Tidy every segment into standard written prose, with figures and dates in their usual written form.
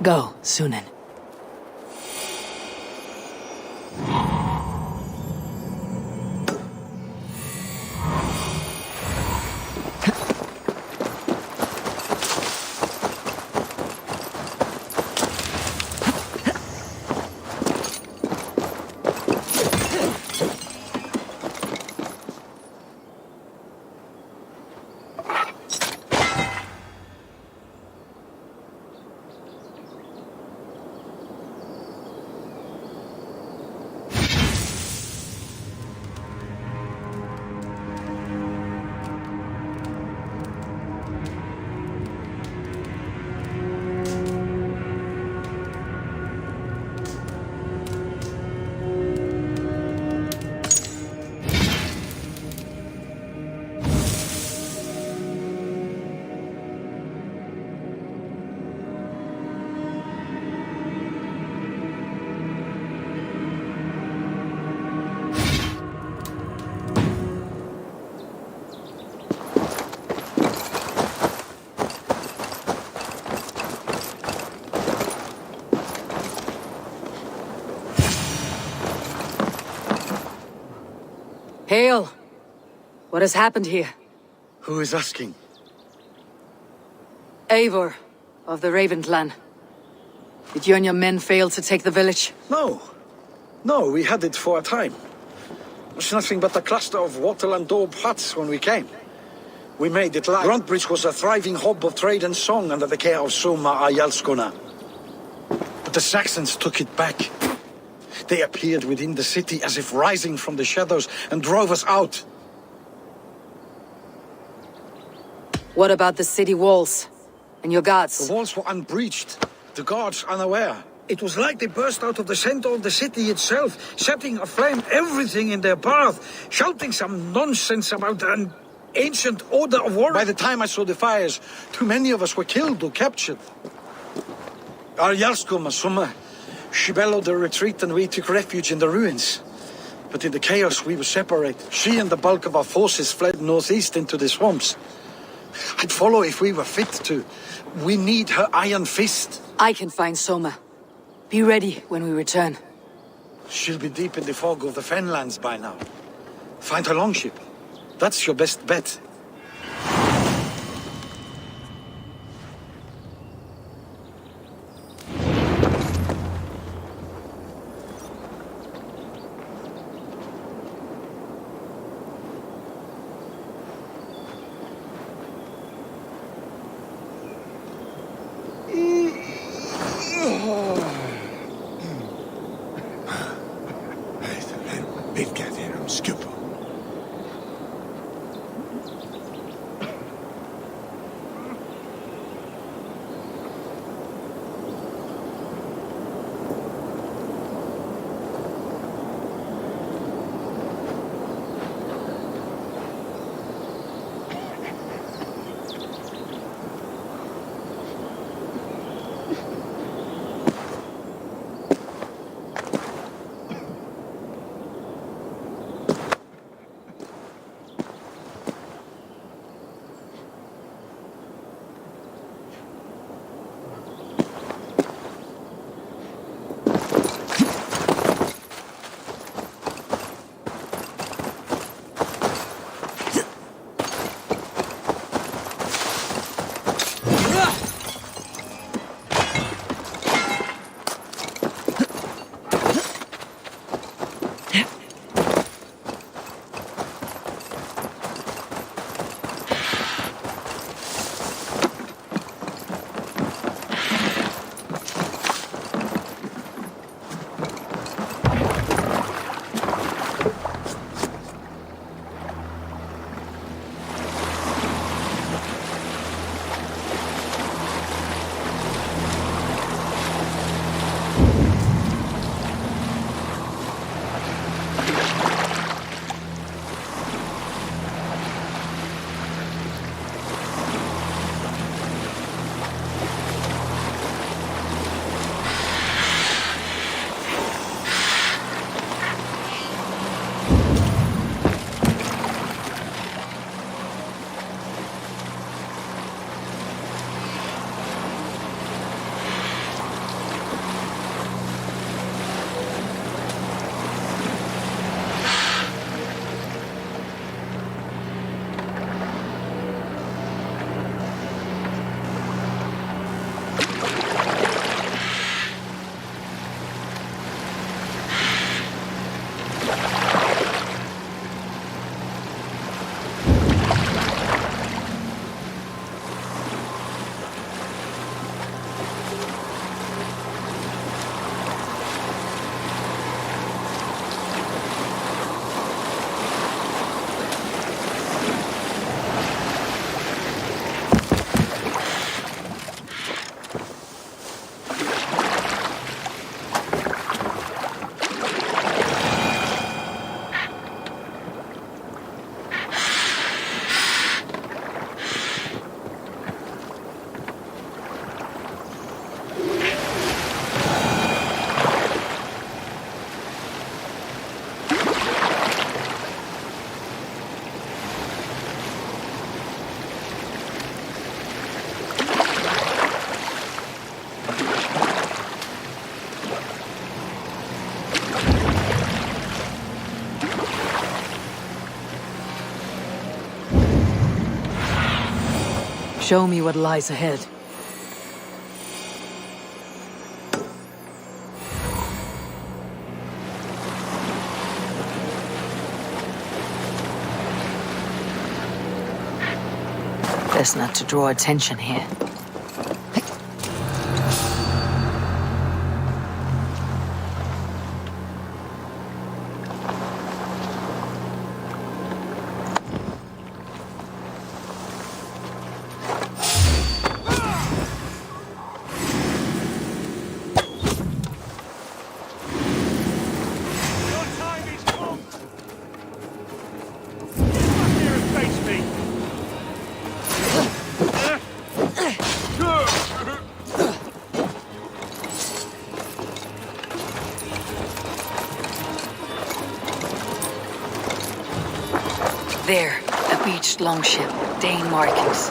Go, Sunan. Hail! What has happened here? Who is asking? Eivor, of the Raven clan. Did you and your men fail to take the village? No. No, we had it for a time. It was nothing but a cluster of wattle and daub huts when we came. We made it live. Grundbridge was a thriving hub of trade and song under the care of Soma Ayalskona. But the Saxons took it back. They appeared within the city as if rising from the shadows and drove us out. What about the city walls? And your guards? The walls were unbreached, the guards unaware. It was like they burst out of the center of the city itself, setting aflame everything in their path, shouting some nonsense about an ancient order of war. By the time I saw the fires, too many of us were killed or captured. Arjalskoma Summa, she bellowed a retreat and we took refuge in the ruins. But in the chaos we were separated. She and the bulk of our forces fled northeast into the swamps. I'd follow if we were fit to. We need her iron fist. I can find Soma. Be ready when we return. She'll be deep in the fog of the Fenlands by now. Find her longship. That's your best bet. Show me what lies ahead. Best not to draw attention here. There, a beached longship, Dane markings.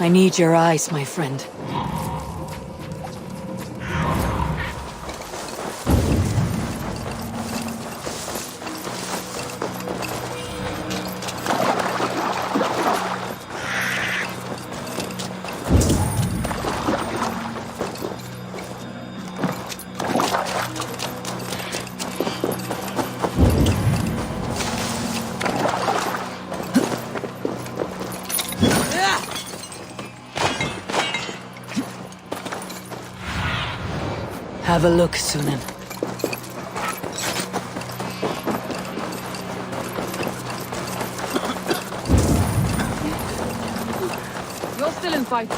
I need your eyes, my friend. Have a look, Sunan. You're still in fight.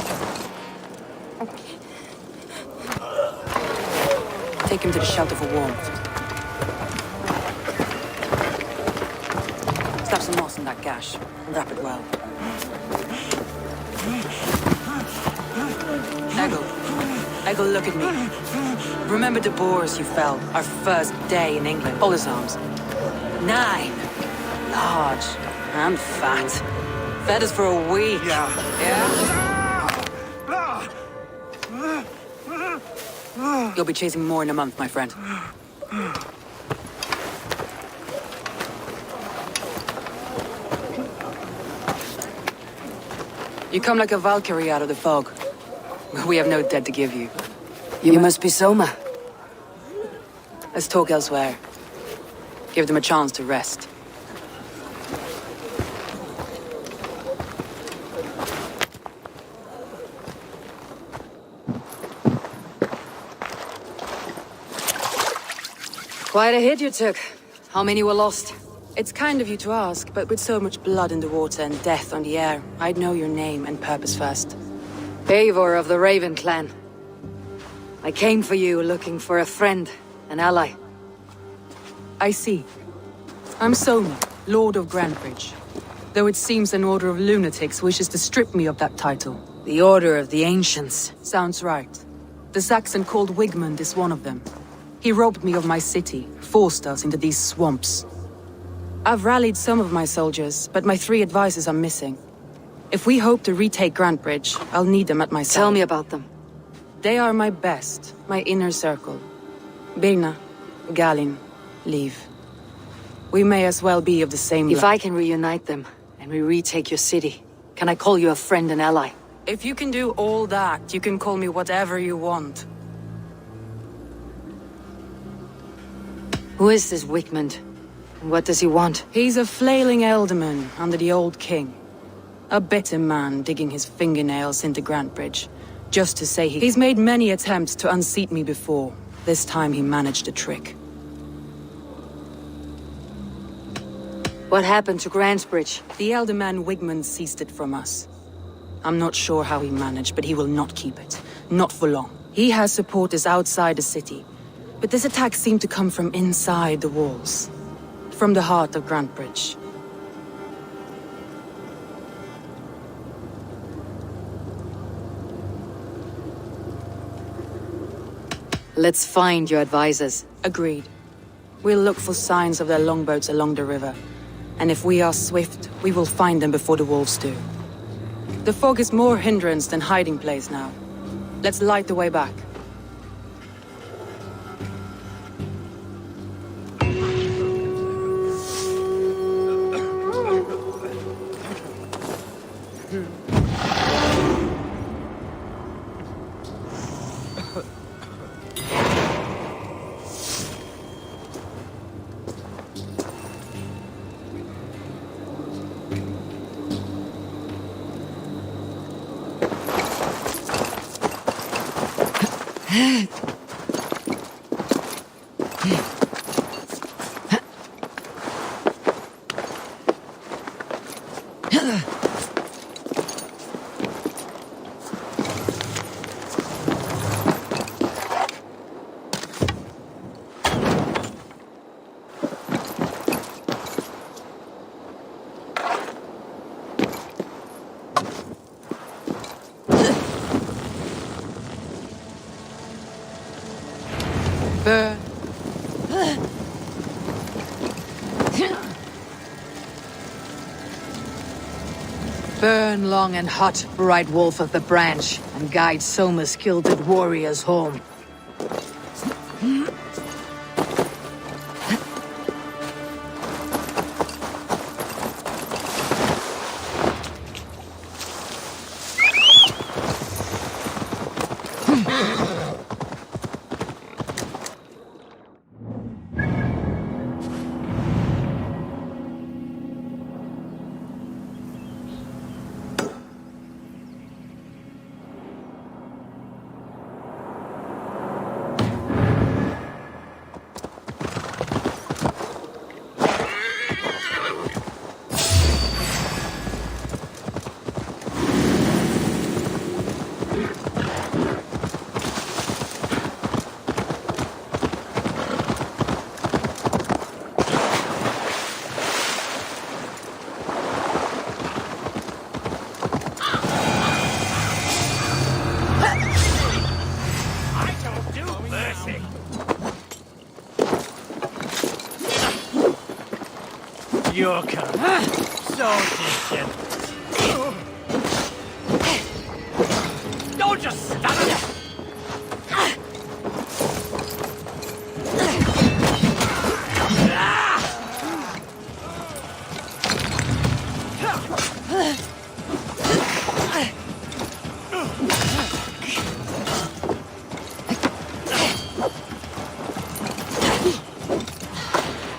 Take him to the shelter for warmth. Slap some moss in that gash. Wrap it well. Ego, look at me. Remember the boars you felled, our first day in England? All his arms. 9. Large and fat. Fed us for a week. Yeah? You'll be chasing more in a month, my friend. You come like a Valkyrie out of the fog. We have no dead to give you. You must be Soma. Let's talk elsewhere. Give them a chance to rest. Quite a hit you took. How many were lost? It's kind of you to ask, but with so much blood in the water and death on the air, I'd know your name and purpose first. Eivor of the Raven clan. I came for you looking for a friend, an ally. I see. I'm Soma, Lord of Grandbridge. Though it seems an order of lunatics wishes to strip me of that title. The Order of the Ancients. Sounds right. The Saxon called Wigmund is one of them. He robbed me of my city, forced us into these swamps. I've rallied some of my soldiers, but my 3 advisors are missing. If we hope to retake Grantbridge, I'll need them at my side. Tell me about them. They are my best, my inner circle. Birna, Galin, Liv. We may as well be of the same If blood. I can reunite them, and we retake your city, can I call you a friend and ally? If you can do all that, you can call me whatever you want. Who is this Wigmund? And what does he want? He's a flailing elderman under the old king. A bitter man digging his fingernails into Grantbridge. Just to say he's made many attempts to unseat me before. This time he managed a trick. What happened to Grantbridge? The elderman Wigmund seized it from us. I'm not sure how he managed, but he will not keep it. Not for long. He has supporters outside the city. But this attack seemed to come from inside the walls. From the heart of Grantbridge. Let's find your advisors. Agreed. We'll look for signs of their longboats along the river. And if we are swift, we will find them before the wolves do. The fog is more hindrance than hiding place now. Let's light the way back. Burn. Burn long and hot, bright wolf of the branch, and guide Soma's gilded warriors home. Your kind. So decent. Don't just stand there!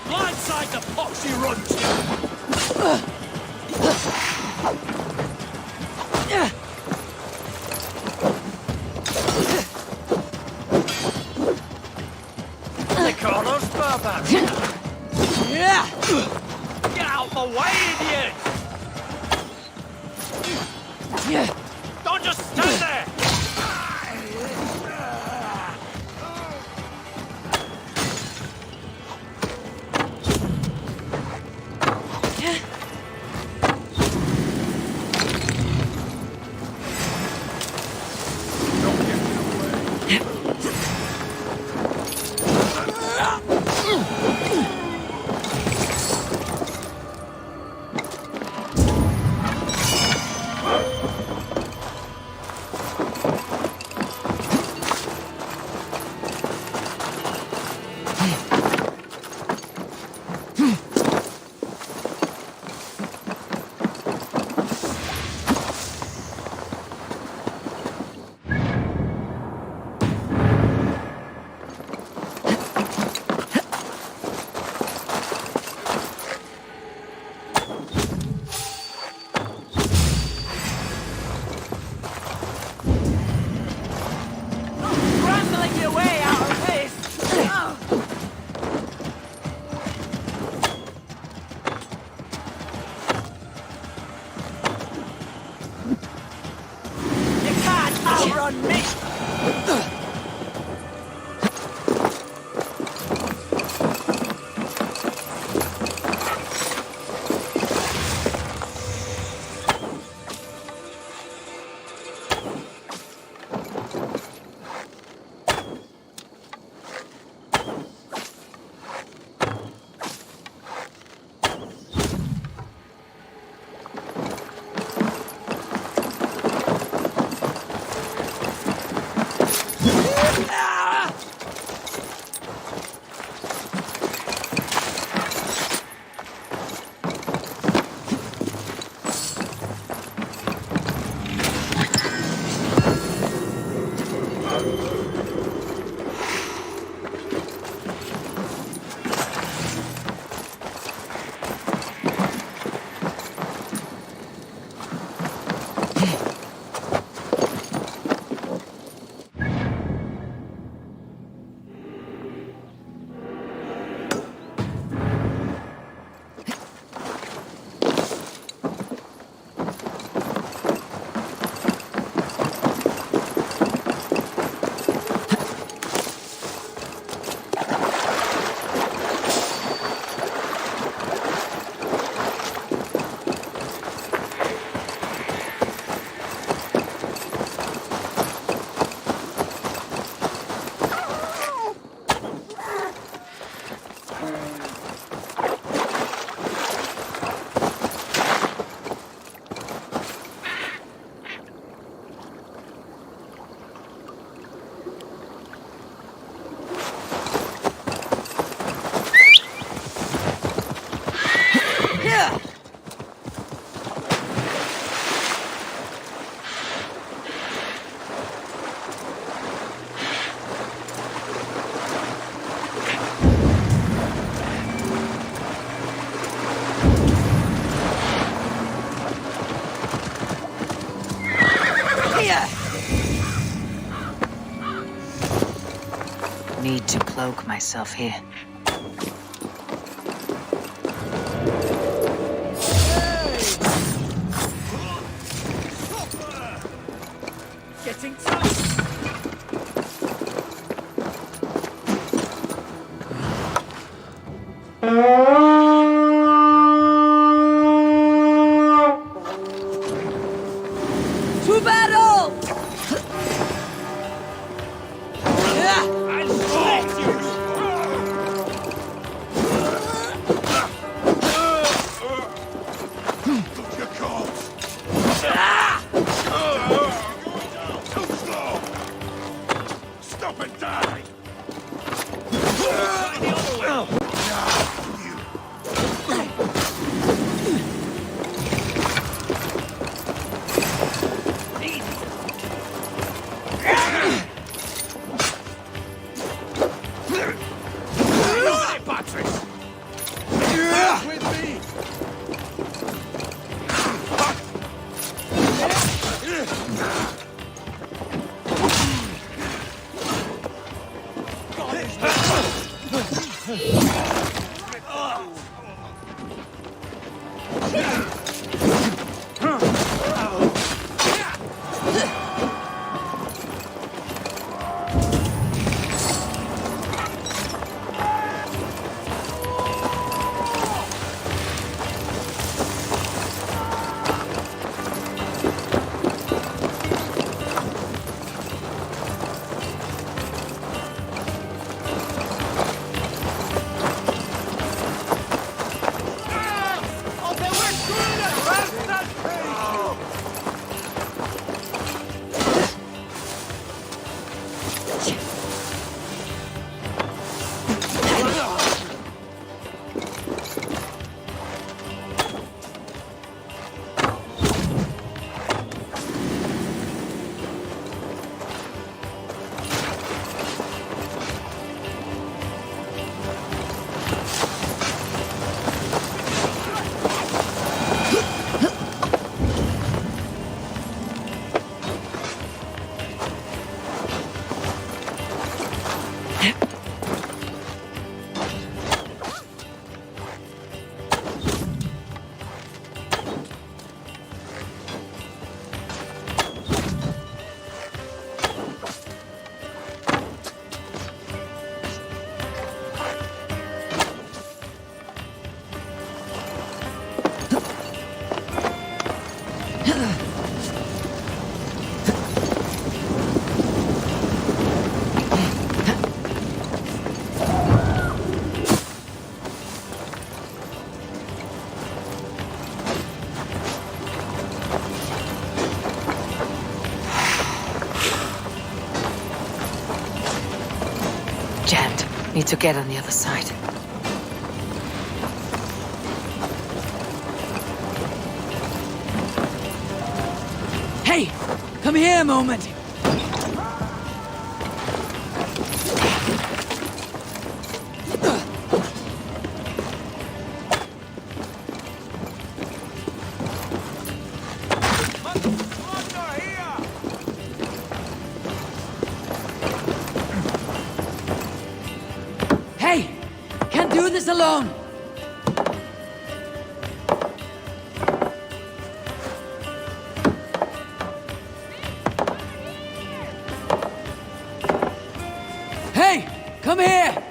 Blindside the poxy runs! The corner's barbarian! Yeah! Get out the way, idiot! Don't just stand there! battling your way out of this! You can't outrun me! Need to cloak myself here. Getting tough! To battle! I'll split you! You can't! Too slow! Stop and die! The other way! Need to get on the other side. Hey! Come here a moment! Hey! Can't do this alone! Hey! Come here!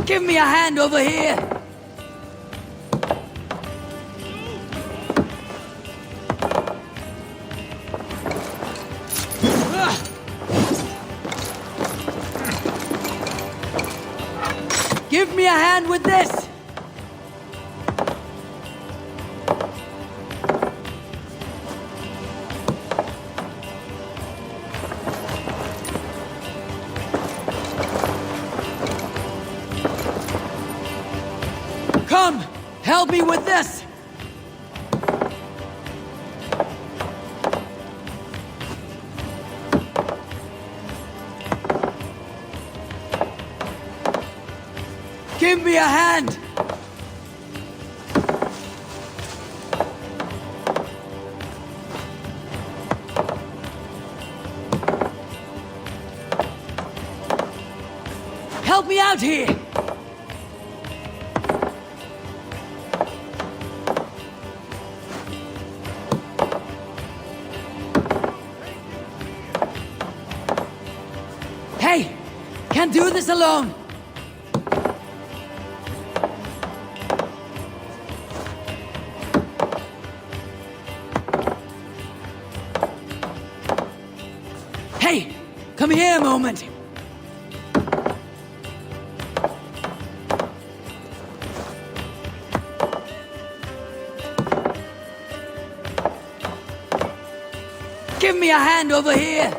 Give me a hand over here! Give me a hand with this! Come! Help me with this! Give me a hand! Help me out here! Hey! Can't do this alone! Hey! Come here a moment! Give me a hand over here!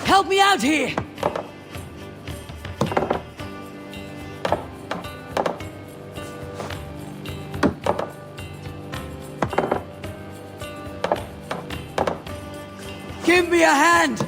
Help me out here! Give me a hand!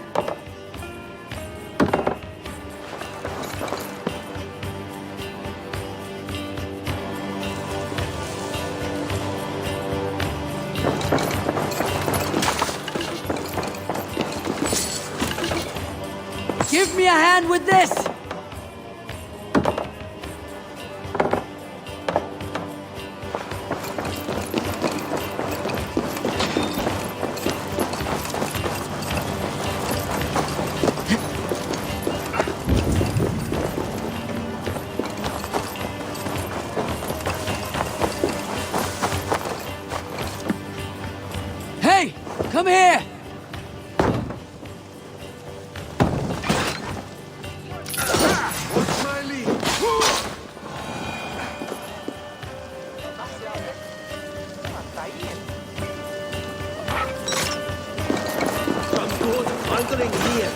Give me a hand with this! Hey! Come here! What's my lead? Some good hunkering here.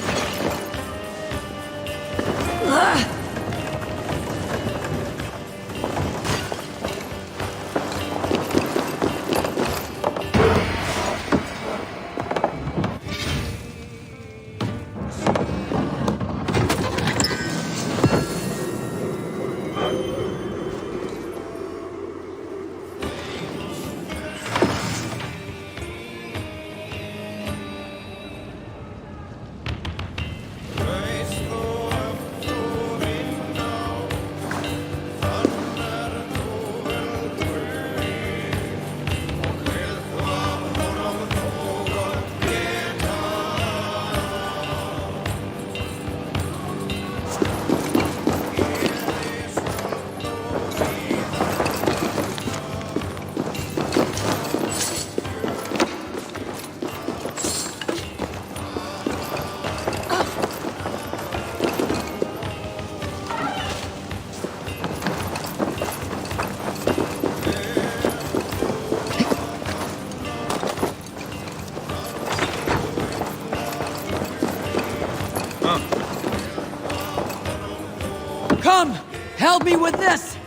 Help me with this!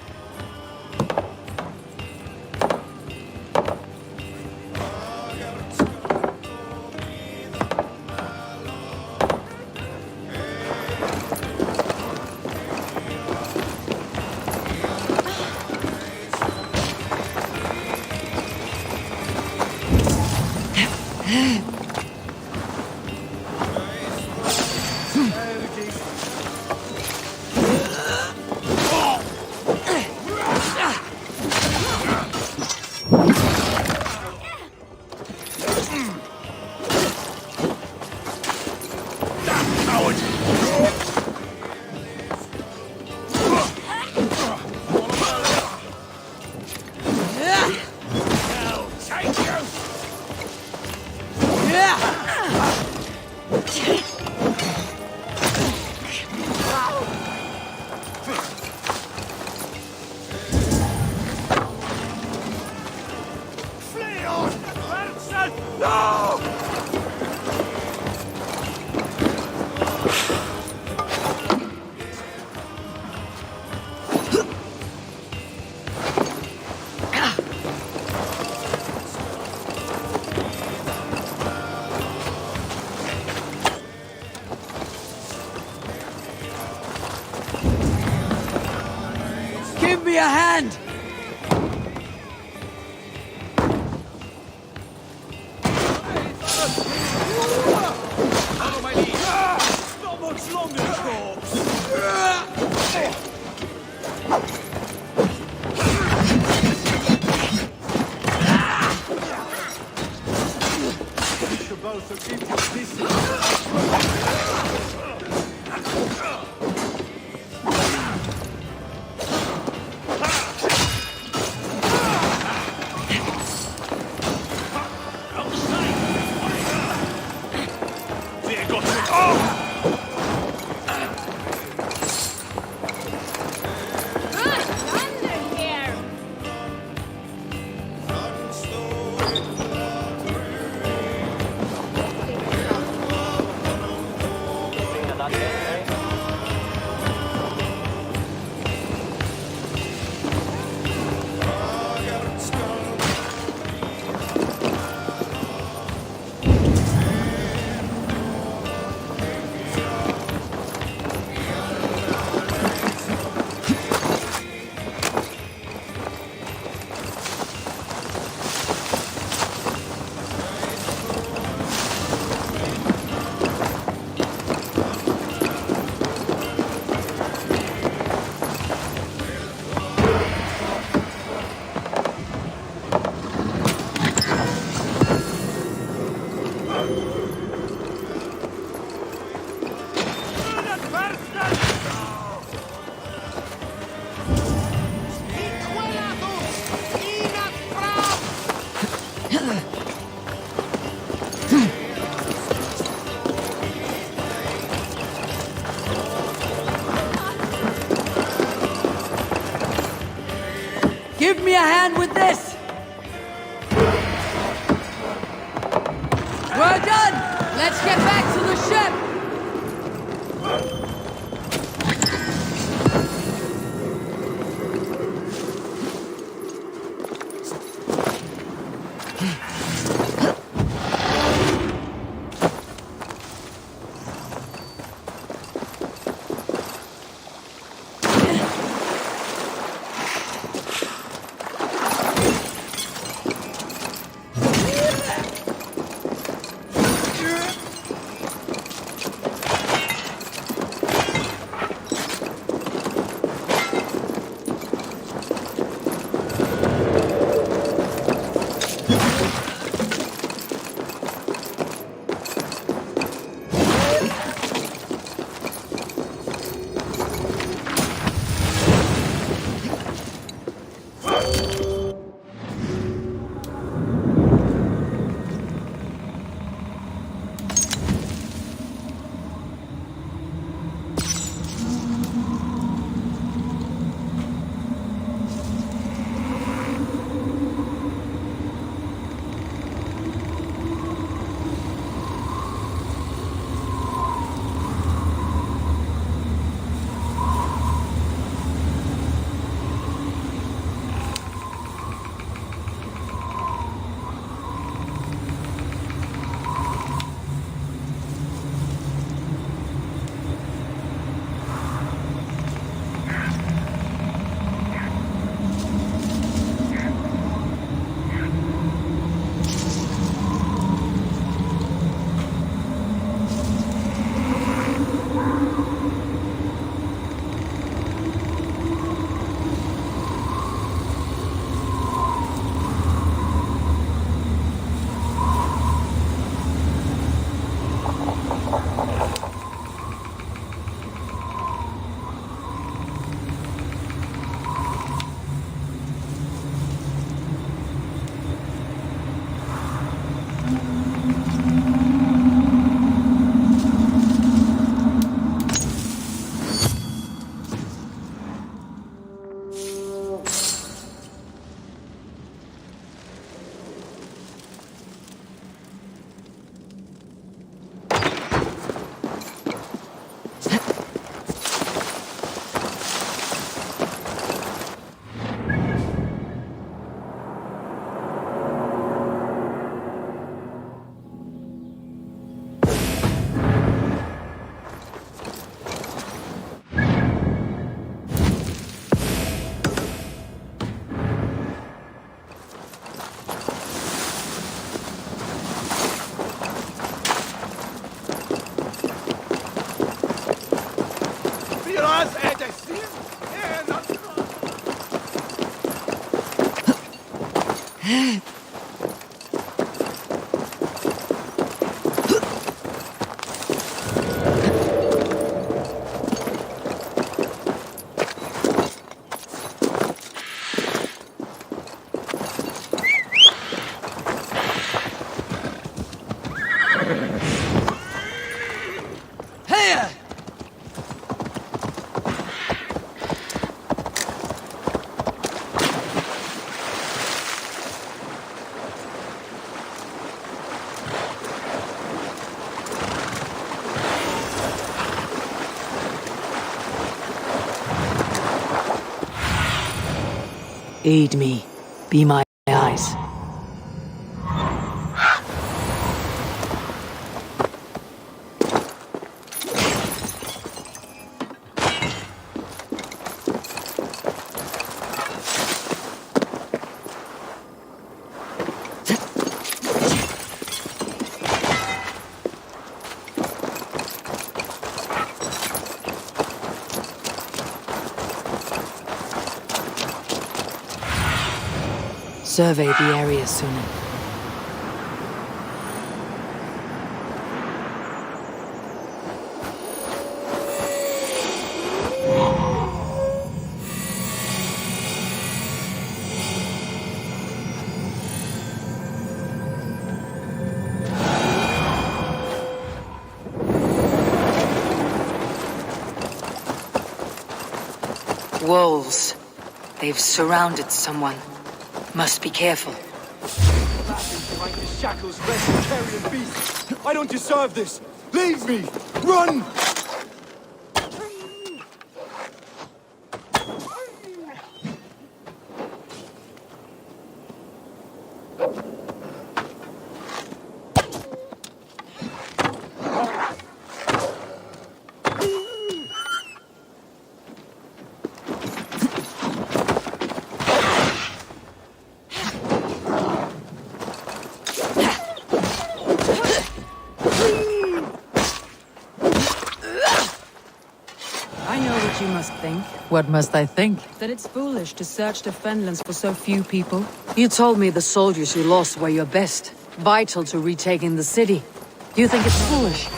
Give me a hand! Not much longer, corpse! You both are keep your distance. Give me a hand with this! We're done! Let's get back to the ship! Aid me. Be my eyes. Survey the area sooner. Wolves. They've surrounded someone. Must be careful. Like the shackles rest the carrion beast. I don't deserve this. Leave me. Run! You must think What must I think? that it's foolish to search the Fenlands for so few people. You told me the soldiers you lost were your best, vital to retaking the city. Do you think it's foolish?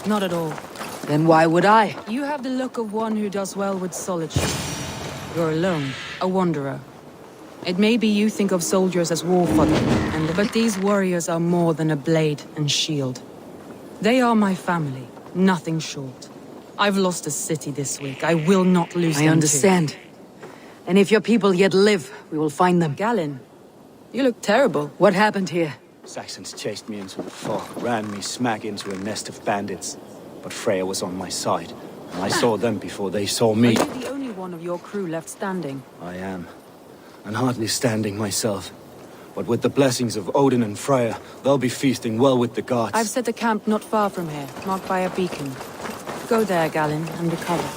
Not at all. Then why would I? You have the look of one who does well with solitude. You're alone, a wanderer. It may be you think of soldiers as war fodder, but these warriors are more than a blade and shield. They are my family, nothing short. I've lost a city this week. I will not lose them I understand. And if your people yet live, we will find them. Galen, you look terrible. What happened here? Saxons chased me into the fog, ran me smack into a nest of bandits. But Freya was on my side, and I saw them before they saw Are me. you the only one of your crew left standing? I am, and hardly standing myself. But with the blessings of Odin and Freya, they'll be feasting well with the gods. I've set a camp not far from here, marked by a beacon. Go there, Galen, and recover.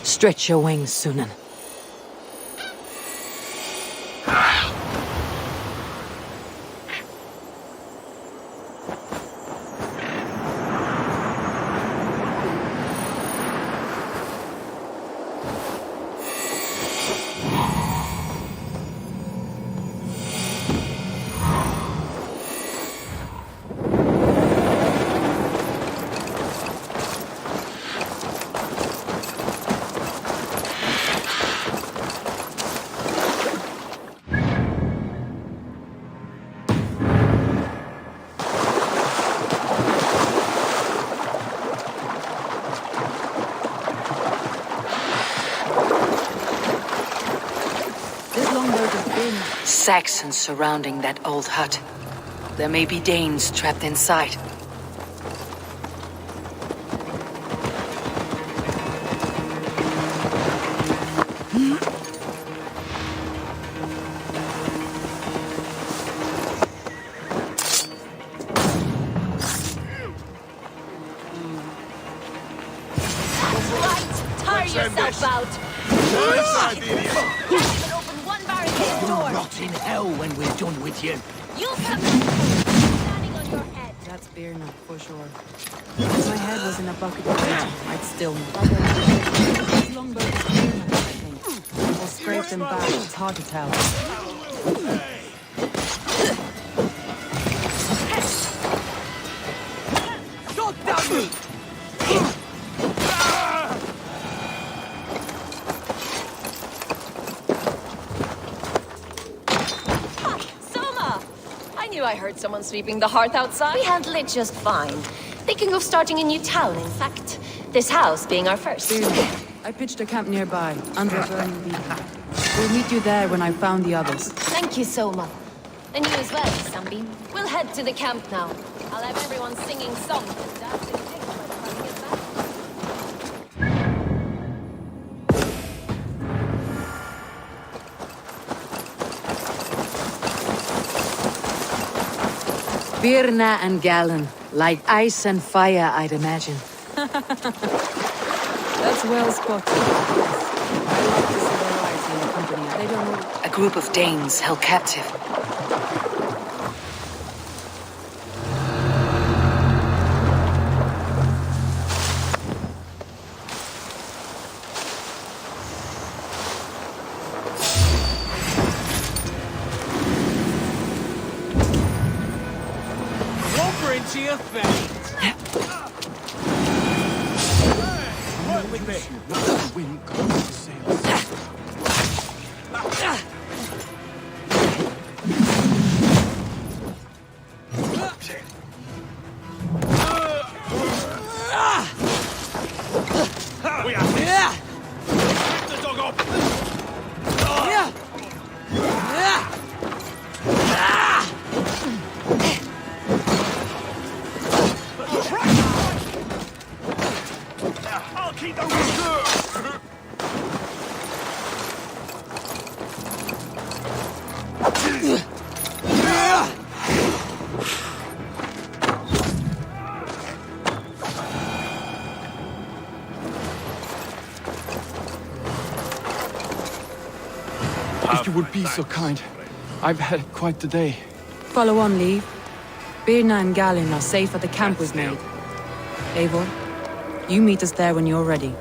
Stretch your wings, Sunan. Saxons surrounding that old hut. There may be Danes trapped inside. Right, tire Send yourself this. out. Inside the idiot. Can't even open one barricade door. Rot in hell when we're done with you. You'll have standing on your head. That's Birna, for sure. If my head was in a bucket of water, I'd still know. These longbows are Birna, I think. Or scraped and back, it's hard to tell. God damn you! Soma! I knew I heard someone sweeping the hearth outside. We handle it just fine. Thinking of starting a new town, in fact. This house being our first. Birna, I pitched a camp nearby, under a burning beacon. We'll meet you there when I've found the others. Thank you, Soma. And you as well, Sunbeam. We'll head to the camp now. I'll have everyone singing songs and dancing pigs by the time we get back. Birna and Galen, like ice and fire, I'd imagine. That's well spotted. I like to see variety in the company. They don't know. A group of Danes held captive. Over into your face! With me. The wind goes the sails. We have this. Rip the dog off. I'll keep the rest. If you would be so kind. I've had quite the day. Follow on, Leave. Birna and Galen are safe at the camp we've made. Eivor, you meet us there when you're ready.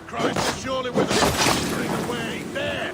Christ, surely with us. Bring away. There.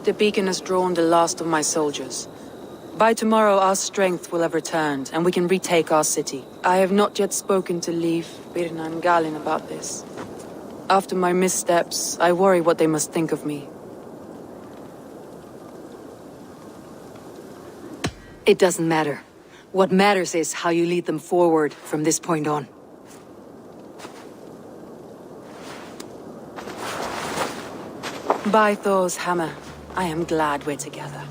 The beacon has drawn the last of my soldiers. By tomorrow, our strength will have returned, and we can retake our city. I have not yet spoken to Leif, Birna, and Galin about this. After my missteps, I worry what they must think of me. It doesn't matter. What matters is how you lead them forward from this point on. By Thor's hammer, I am glad we're together.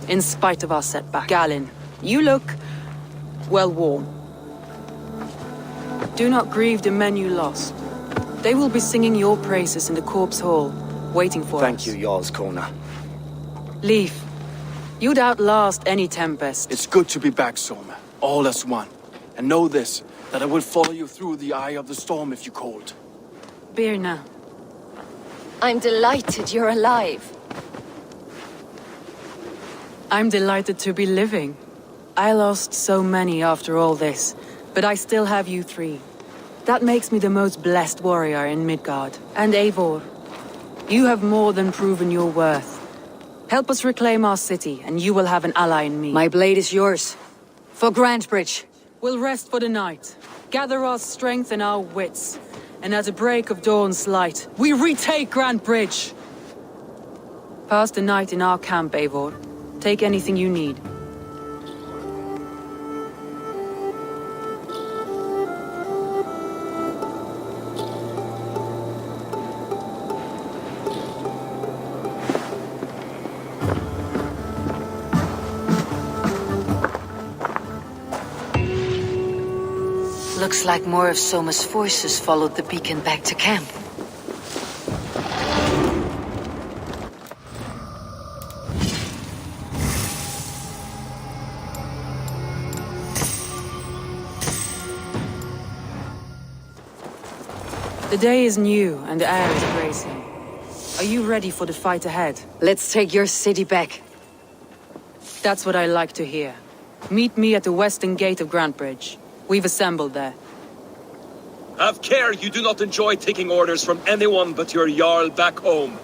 In spite of our setback. Galin, you look... well, warm. Do not grieve the men you lost. They will be singing your praises in the Corpse Hall, waiting for us. Thank you, Jarl's Kona. Leif, you'd outlast any tempest. It's good to be back, Soma. All as one. And know this, that I will follow you through the eye of the storm if you called. Birna, I'm delighted you're alive. I'm delighted to be living. I lost so many after all this, but I still have you three. That makes me the most blessed warrior in Midgard. And Eivor, you have more than proven your worth. Help us reclaim our city, and you will have an ally in me. My blade is yours. For Grantebridge. We'll rest for the night, gather our strength and our wits, and at the break of dawn's light, we retake Grantebridge! Pass the night in our camp, Eivor. Take anything you need. Looks like more of Soma's forces followed the beacon back to camp. The day is new, and the air is bracing. Are you ready for the fight ahead? Let's take your city back. That's what I like to hear. Meet me at the western gate of Grantebridge. We've assembled there. Have care you do not enjoy taking orders from anyone but your Jarl back home.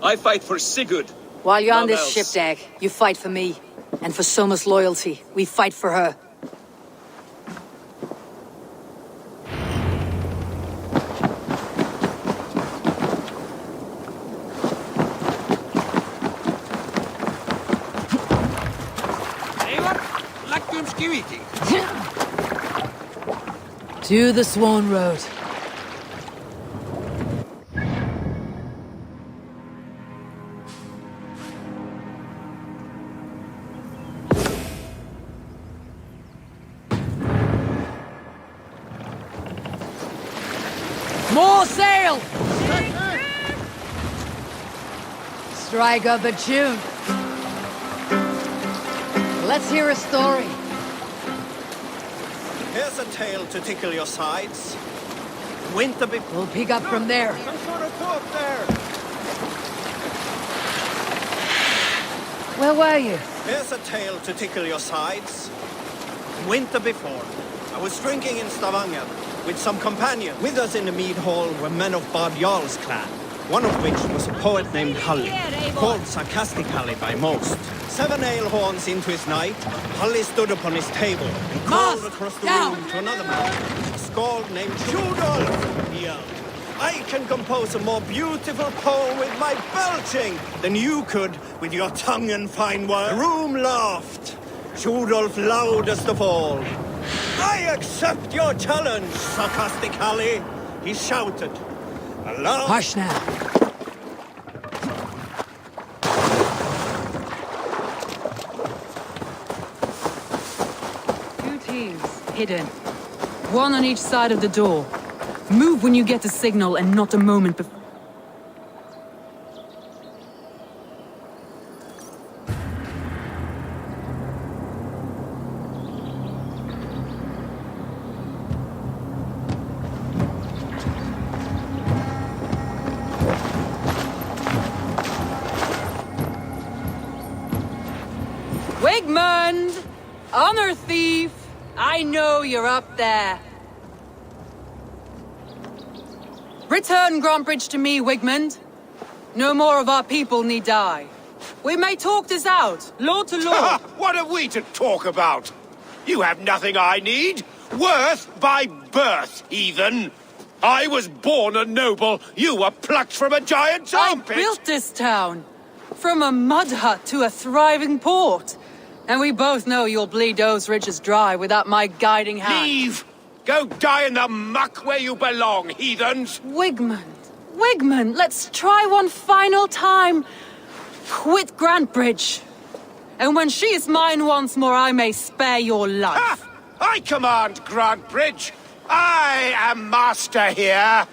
I fight for Sigurd. While you're on none this else. ship, Dag, you fight for me. And for Soma's loyalty, we fight for her. To the Swan Road. More sail! Strike up a tune. Let's hear a story. Here's a tale to tickle your sides. Winter be... We'll pick up from there. Some sort of book there. Where were you? Here's a tale to tickle your sides. Winter before, I was drinking in Stavanger with some companions. With us in the mead hall were men of Bard Jarl's clan, one of which was a poet named Halli, called sarcastically by most. 7 ale horns into his night, Halli stood upon his table and called across the room to another man, a skald named Judolf. He yelled, I can compose a more beautiful poem with my belching than you could with your tongue and fine words. The room laughed. Judolf loudest of all. I accept your challenge, sarcastic Halli, he shouted. Aloud. Hush now. Hidden. One on each side of the door. Move when you get the signal and not a moment before. Wigmund! Honor thief! I know you're up there. Return Grantebridge to me, Wigmund. No more of our people need die. We may talk this out, lord to lord. What are we to talk about? You have nothing I need. Worth by birth, heathen. I was born a noble. You were plucked from a giant's armpit. I built this town. From a mud hut to a thriving port. And we both know you'll bleed those riches dry without my guiding hand. Leave! Go die in the muck where you belong, heathens! Wigmund, let's try one final time. Quit Grantbridge. And when she is mine once more, I may spare your life. Ha! I command Grantbridge. I am master here.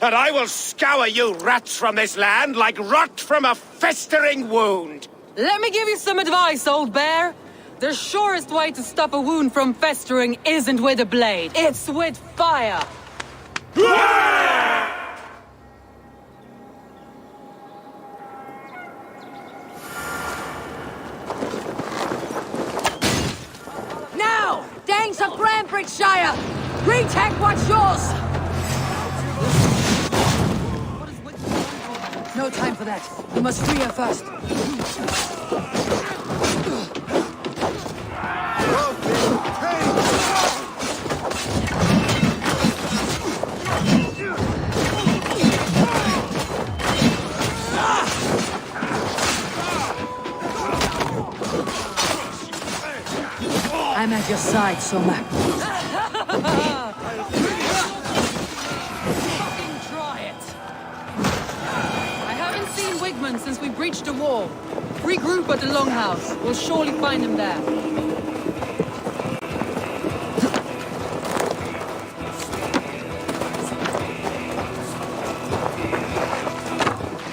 And I will scour you rats from this land like rot from a festering wound. Let me give you some advice, old bear. The surest way to stop a wound from festering isn't with a blade. It's with fire. Now! Danes of Grantbridgeshire! Retake what's yours! No time for that. We must free her first. I'm at your side, Soma. Since we breached the wall. Regroup at the Longhouse. We'll surely find him there.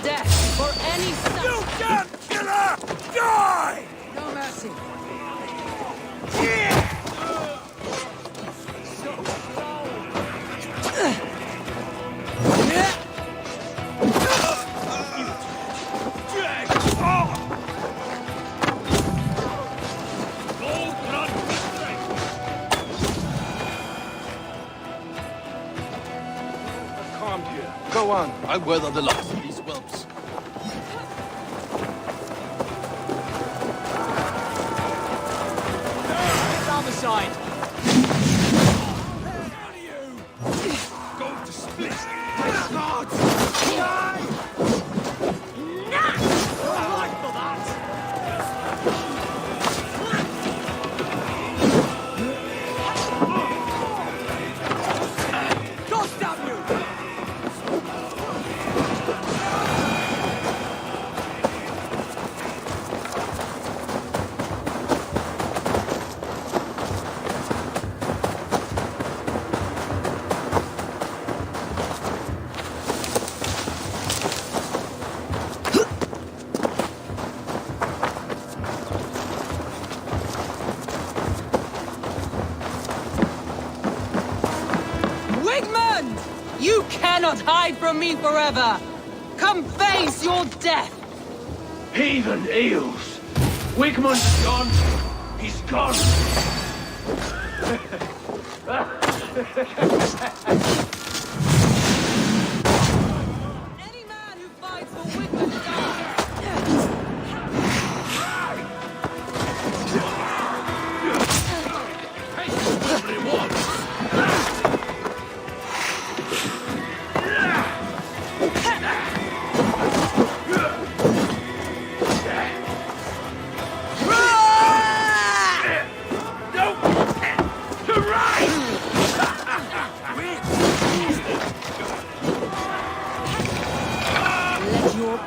Death for any son. You damn killer! Die! No mercy. Go on. I weather the last of these whelps. Get down the side. Go to split! My God! Die! I like for that. God damn you! You cannot hide from me forever! Come face your death! Heathen eels! Wigmund's gone! He's gone! Any man who fights for Wigmund dies!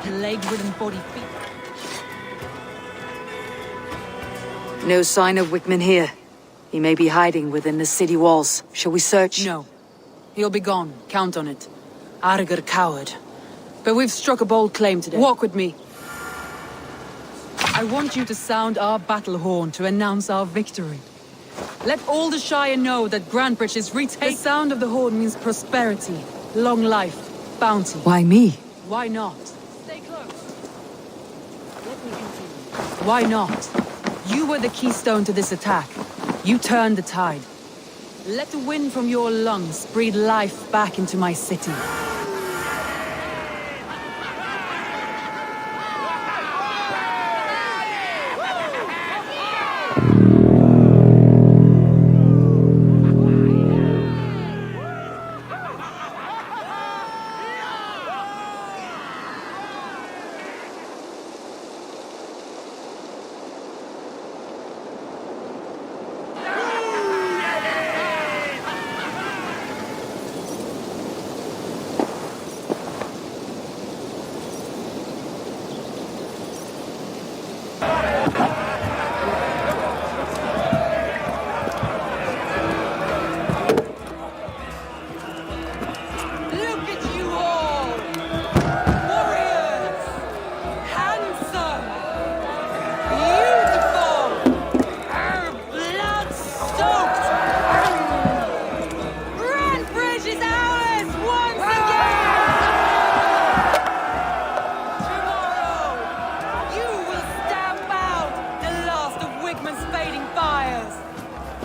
Plague-ridden body feet. No sign of Wickman here. He may be hiding within the city walls. Shall we search? No. He'll be gone. Count on it. Arger coward. But we've struck a bold claim today. Walk with me. I want you to sound our battle horn to announce our victory. Let all the Shire know that Grantbridge is retaken. The sound of the horn means prosperity, long life, bounty. Why me? Why not? Stay close. Let me continue. Why not? You were the keystone to this attack. You turned the tide. Let the wind from your lungs breathe life back into my city.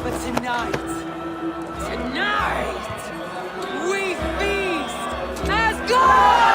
But tonight, we feast as gods!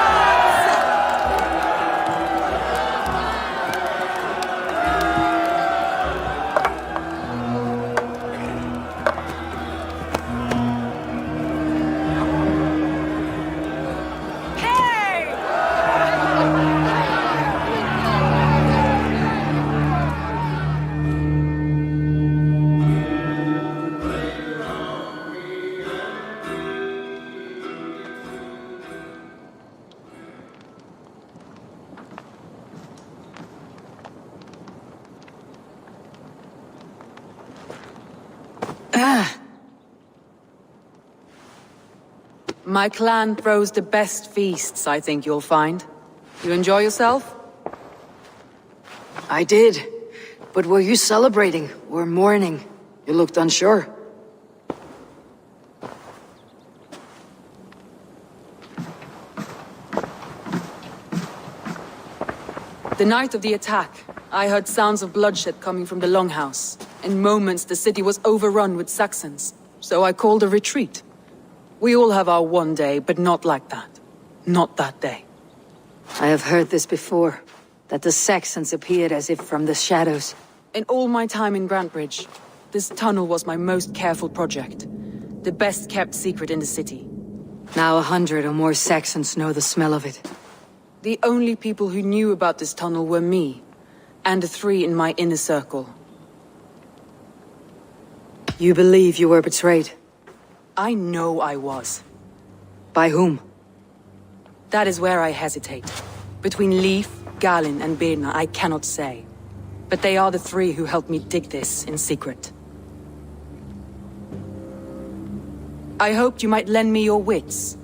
My clan throws the best feasts, I think you'll find. You enjoy yourself? I did. But were you celebrating or mourning? You looked unsure. The night of the attack, I heard sounds of bloodshed coming from the Longhouse. In moments, the city was overrun with Saxons, so I called a retreat. We all have our one day, but not like that. Not that day. I have heard this before, that the Saxons appeared as if from the shadows. In all my time in Grantbridge, this tunnel was my most careful project. The best kept secret in the city. Now 100 or more Saxons know the smell of it. The only people who knew about this tunnel were me, and the 3 in my inner circle. You believe you were betrayed? I know I was. By whom? That is where I hesitate. Between Leif, Galin, and Birna, I cannot say. But they are the 3 who helped me dig this in secret. I hoped you might lend me your wits.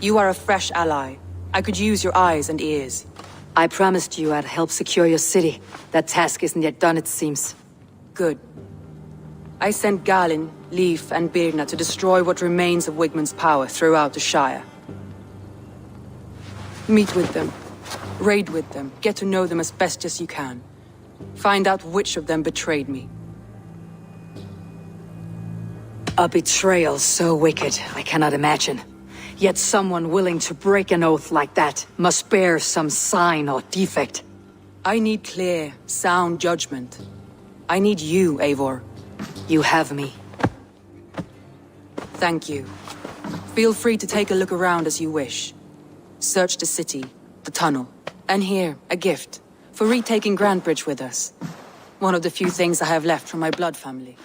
You are a fresh ally. I could use your eyes and ears. I promised you I'd help secure your city. That task isn't yet done, it seems. Good. I sent Galin, Leif, and Birna to destroy what remains of Wigmund's power throughout the Shire. Meet with them. Raid with them. Get to know them as best as you can. Find out which of them betrayed me. A betrayal so wicked, I cannot imagine. Yet someone willing to break an oath like that must bear some sign or defect. I need clear, sound judgment. I need you, Eivor. You have me. Thank you. Feel free to take a look around as you wish. Search the city, the tunnel, and here, a gift, for retaking Grantbridge with us. One of the few things I have left from my blood family.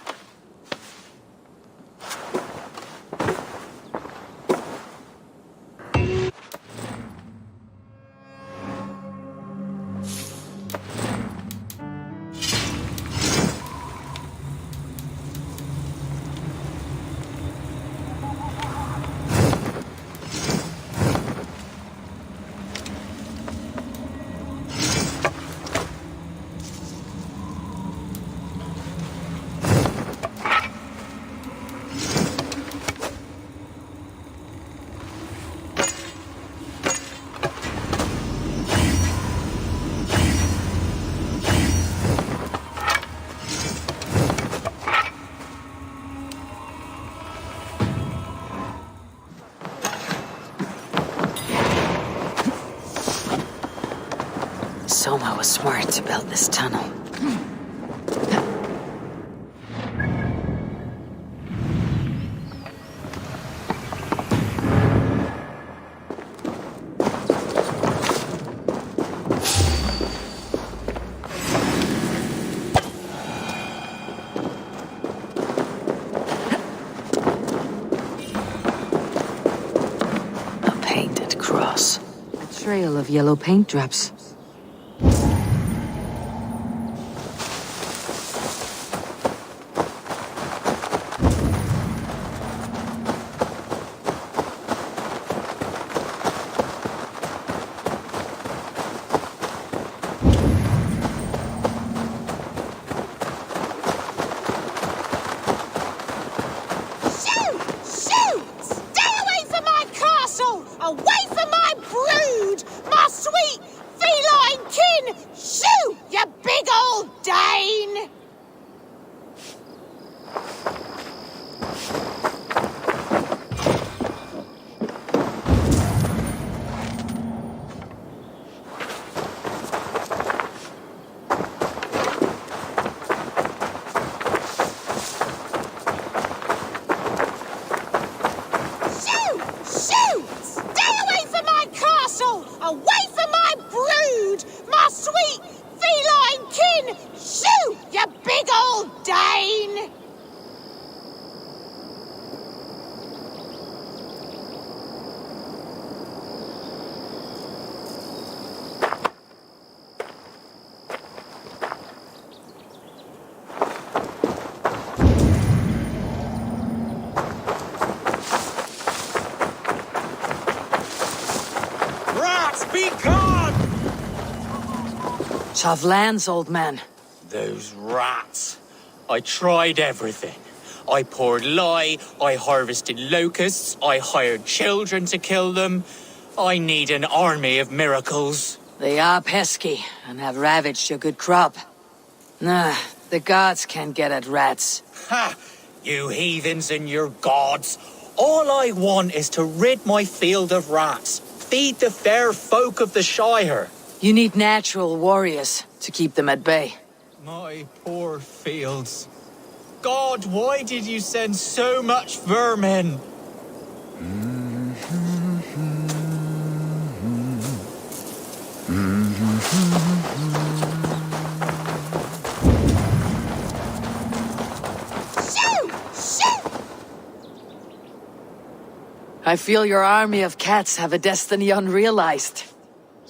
Soma was smart to build this tunnel. A painted cross. A trail of yellow paint drops. Away from my brood! My sweet Dane! Rats, be gone! Tough lands, old man. Those rats. I tried everything. I poured lye, I harvested locusts, I hired children to kill them. I need an army of miracles. They are pesky, and have ravaged your good crop. Nah, the gods can't get at rats. Ha! You heathens and your gods. All I want is to rid my field of rats. Feed the fair folk of the Shire. You need natural warriors to keep them at bay. My poor fields. God, why did you send so much vermin? I feel your army of cats have a destiny unrealized.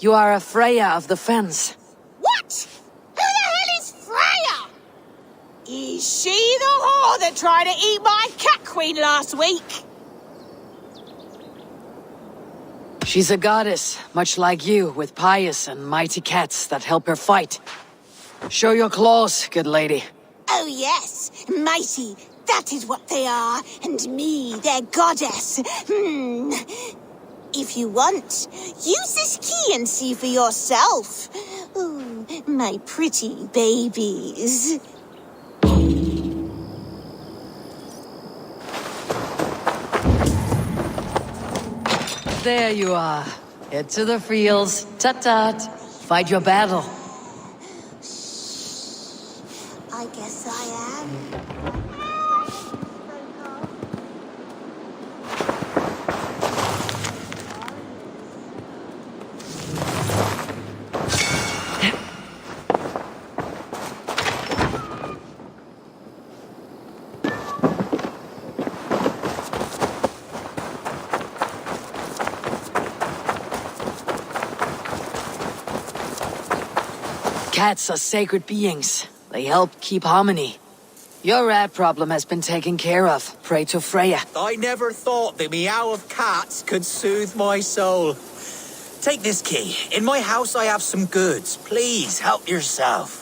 You are a Freya of the Fens. What? Who the hell is Freya? Is she the whore that tried to eat my cat queen last week? She's a goddess, much like you, with pious and mighty cats that help her fight. Show your claws, good lady. Oh yes, mighty. That is what they are, and me, their goddess. If you want, use this key and see for yourself. Ooh, my pretty babies. There you are. Head to the fields. Tut-tut. Fight your battle. I guess I am. Cats are sacred beings. They help keep harmony. Your rat problem has been taken care of. Pray to Freya. I never thought the meow of cats could soothe my soul. Take this key. In my house I have some goods. Please, help yourself.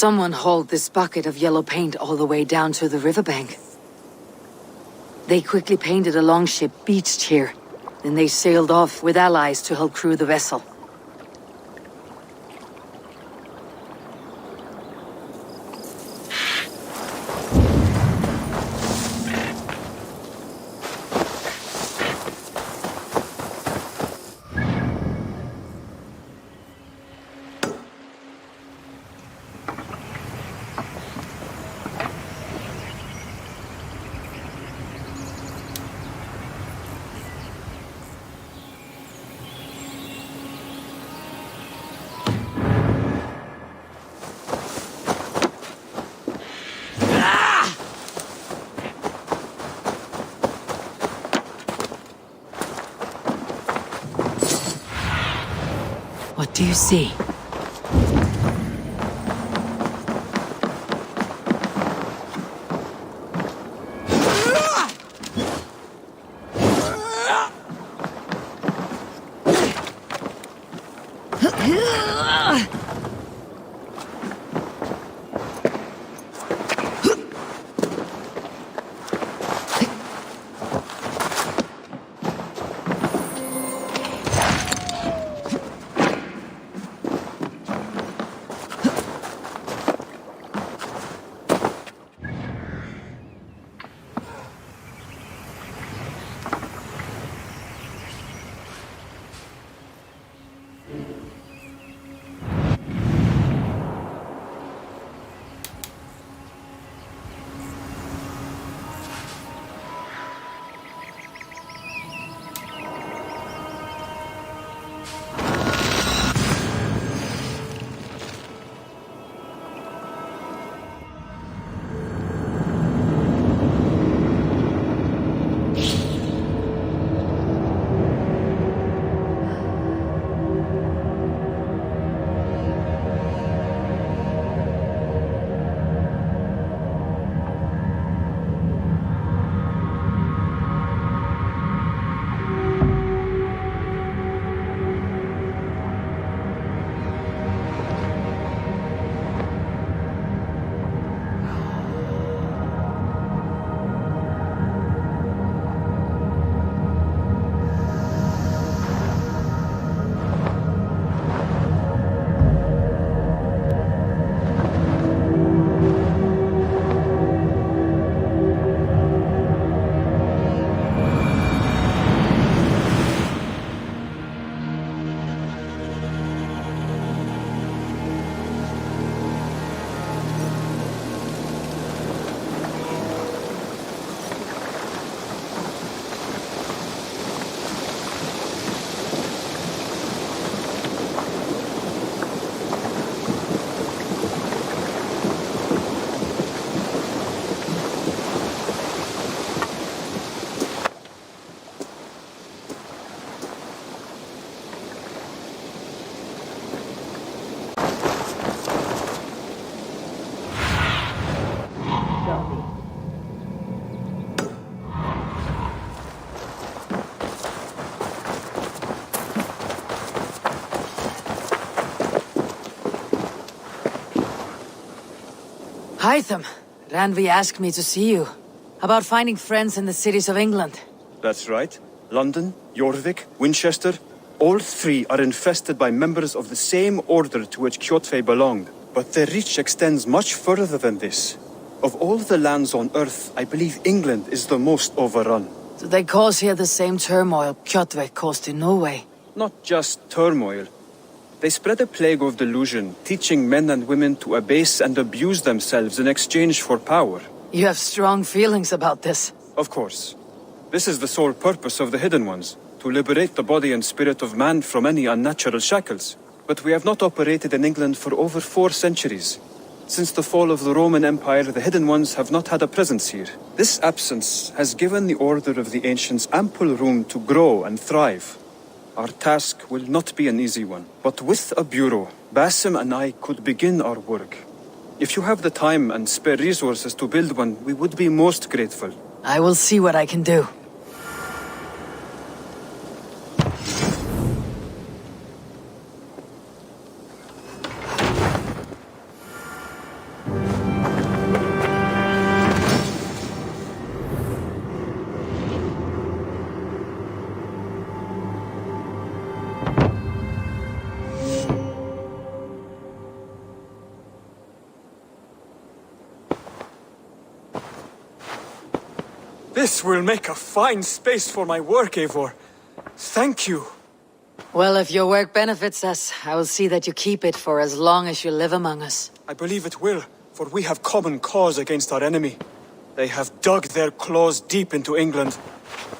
Someone hauled this bucket of yellow paint all the way down to the riverbank. They quickly painted a longship beached here. Then they sailed off with allies to help crew the vessel. What do you see? Hytham, Ranvi asked me to see you. About finding friends in the cities of England. That's right. London, Jorvik, Winchester, all three are infested by members of the same order to which Kjotve belonged. But their reach extends much further than this. Of all the lands on Earth, I believe England is the most overrun. Do they cause here the same turmoil Kjotve caused in Norway? Not just turmoil. They spread a plague of delusion, teaching men and women to abase and abuse themselves in exchange for power. You have strong feelings about this. Of course. This is the sole purpose of the Hidden Ones, to liberate the body and spirit of man from any unnatural shackles. But we have not operated in England for over 4 centuries. Since the fall of the Roman Empire, the Hidden Ones have not had a presence here. This absence has given the Order of the Ancients ample room to grow and thrive. Our task will not be an easy one, but with a bureau, Basim and I could begin our work. If you have the time and spare resources to build one, we would be most grateful. I will see what I can do. This will make a fine space for my work, Eivor. Thank you. Well, if your work benefits us, I will see that you keep it for as long as you live among us. I believe it will, for we have common cause against our enemy. They have dug their claws deep into England.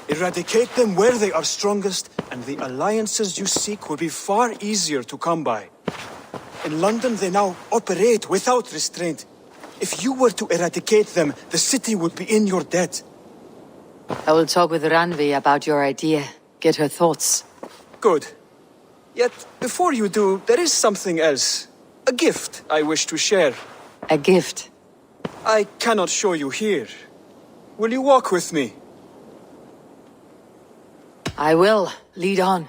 Eradicate them where they are strongest, and the alliances you seek will be far easier to come by. In London, they now operate without restraint. If you were to eradicate them, the city would be in your debt. I will talk with Ranvi about your idea. Get her thoughts. Good. Yet, before you do, there is something else. A gift I wish to share. A gift? I cannot show you here. Will you walk with me? I will. Lead on.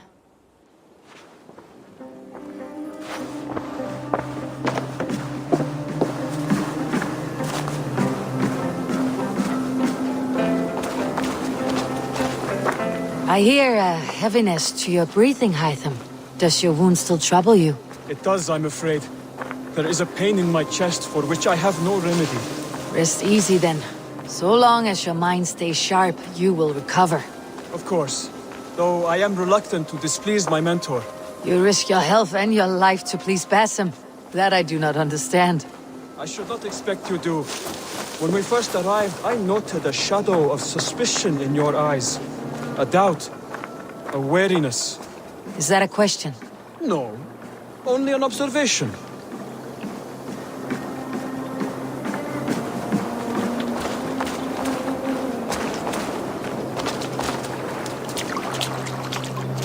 I hear a heaviness to your breathing, Hytham. Does your wound still trouble you? It does, I'm afraid. There is a pain in my chest for which I have no remedy. Rest easy then. So long as your mind stays sharp, you will recover. Of course. Though I am reluctant to displease my mentor. You risk your health and your life to please Basim. That I do not understand. I should not expect you do. When we first arrived, I noted a shadow of suspicion in your eyes. A doubt. A wariness. Is that a question? No. Only an observation.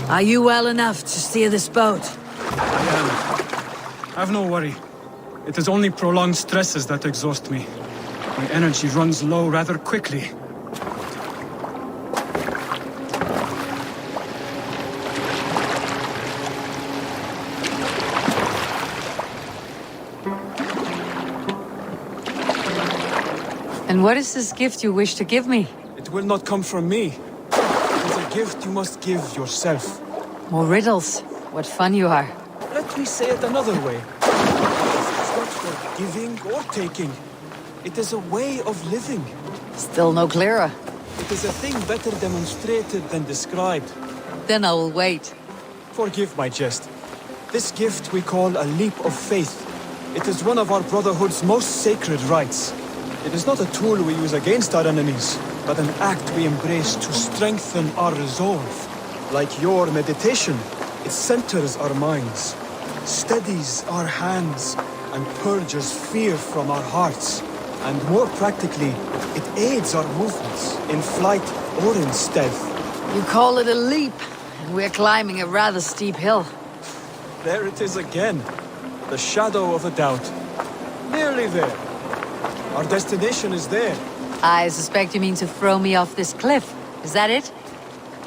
Are you well enough to steer this boat? I am. Have no worry. It is only prolonged stresses that exhaust me. My energy runs low rather quickly. And what is this gift you wish to give me? It will not come from me. It is a gift you must give yourself. More riddles. What fun you are. Let me say it another way. It's not for giving or taking. It is a way of living. Still no clearer. It is a thing better demonstrated than described. Then I will wait. Forgive my jest. This gift we call a leap of faith. It is one of our Brotherhood's most sacred rites. It is not a tool we use against our enemies, but an act we embrace to strengthen our resolve. Like your meditation, it centers our minds, steadies our hands, and purges fear from our hearts. And more practically, it aids our movements, in flight or in stealth. You call it a leap, and we're climbing a rather steep hill. There it is again. The shadow of a doubt. Nearly there. Our destination is there. I suspect you mean to throw me off this cliff. Is that it?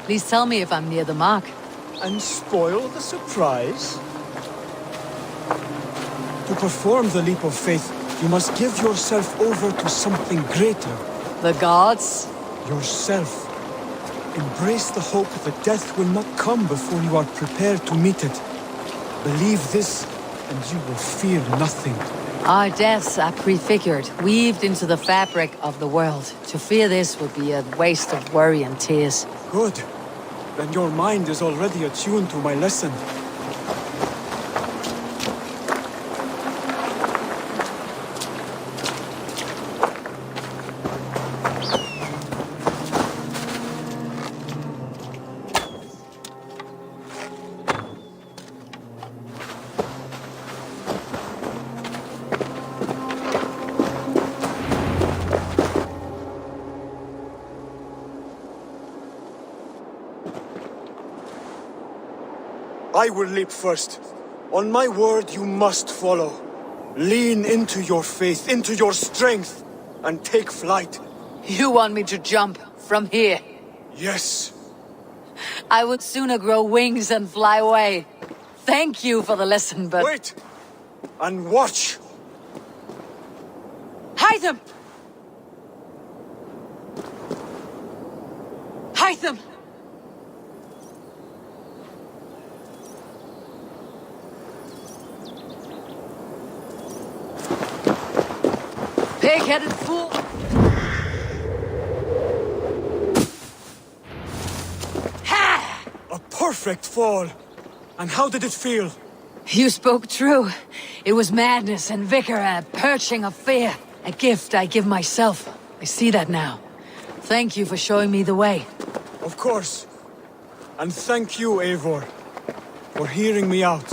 Please tell me if I'm near the mark. And spoil the surprise? To perform the leap of faith, you must give yourself over to something greater. The gods? Yourself. Embrace the hope that death will not come before you are prepared to meet it. Believe this, and you will fear nothing. Our deaths are prefigured, weaved into the fabric of the world. To fear this would be a waste of worry and tears. Good. Then your mind is already attuned to my lesson. I will leap first. On my word, you must follow. Lean into your faith, into your strength, and take flight. You want me to jump from here? Yes. I would sooner grow wings and fly away. Thank you for the lesson, but... Wait! And watch! Hytham! Hytham! Pig-headed fool! perfect fall. And how did it feel? You spoke true. It was madness and vigor and a purging of fear. A gift I give myself. I see that now. Thank you for showing me the way. Of course. And thank you, Eivor, for hearing me out.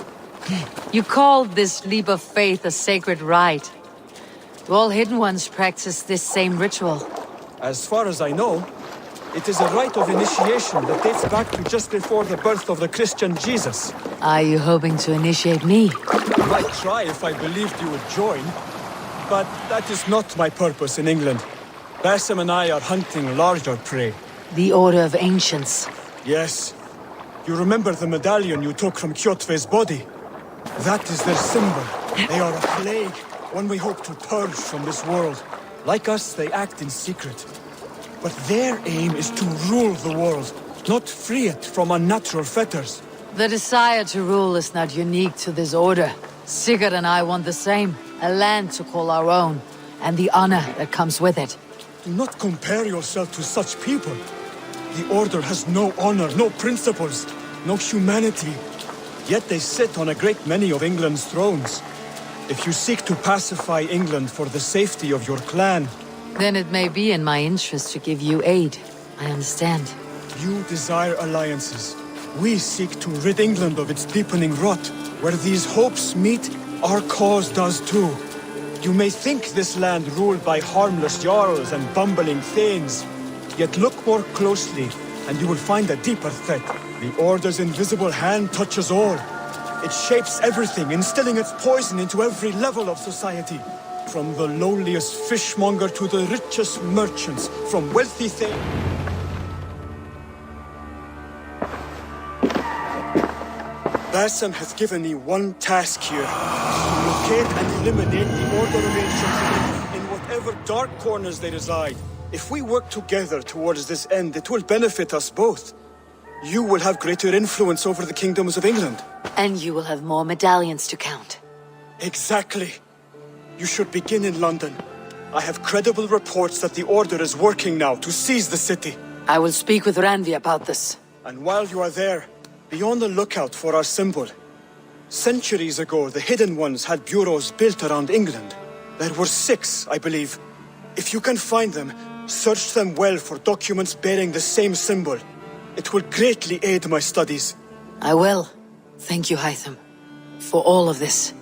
You called this leap of faith a sacred rite. Do all Hidden Ones practice this same ritual? As far as I know, it is a rite of initiation that dates back to just before the birth of the Christian Jesus. Are you hoping to initiate me? I might try if I believed you would join, but that is not my purpose in England. Basim and I are hunting larger prey. The Order of Ancients. Yes. You remember the medallion you took from Kjotve's body? That is their symbol. They are a plague, one we hope to purge from this world. Like us, they act in secret. But their aim is to rule the world, not free it from unnatural fetters. The desire to rule is not unique to this order. Sigurd and I want the same. A land to call our own, and the honor that comes with it. Do not compare yourself to such people. The Order has no honor, no principles, no humanity. Yet they sit on a great many of England's thrones. If you seek to pacify England for the safety of your clan... Then it may be in my interest to give you aid. I understand. You desire alliances. We seek to rid England of its deepening rot. Where these hopes meet, our cause does too. You may think this land ruled by harmless jarls and bumbling thanes. Yet look more closely, and you will find a deeper threat. The Order's invisible hand touches all. It shapes everything, instilling its poison into every level of society. From the lowliest fishmonger to the richest merchants, from wealthy thanes... Basim has given me one task here. To locate and eliminate the Order of Ancients in whatever dark corners they reside. If we work together towards this end, it will benefit us both. You will have greater influence over the kingdoms of England. And you will have more medallions to count. Exactly. You should begin in London. I have credible reports that the Order is working now to seize the city. I will speak with Randvi about this. And while you are there, be on the lookout for our symbol. Centuries ago, the Hidden Ones had bureaus built around England. There were 6, I believe. If you can find them, search them well for documents bearing the same symbol. It will greatly aid my studies. I will. Thank you, Hytham, for all of this.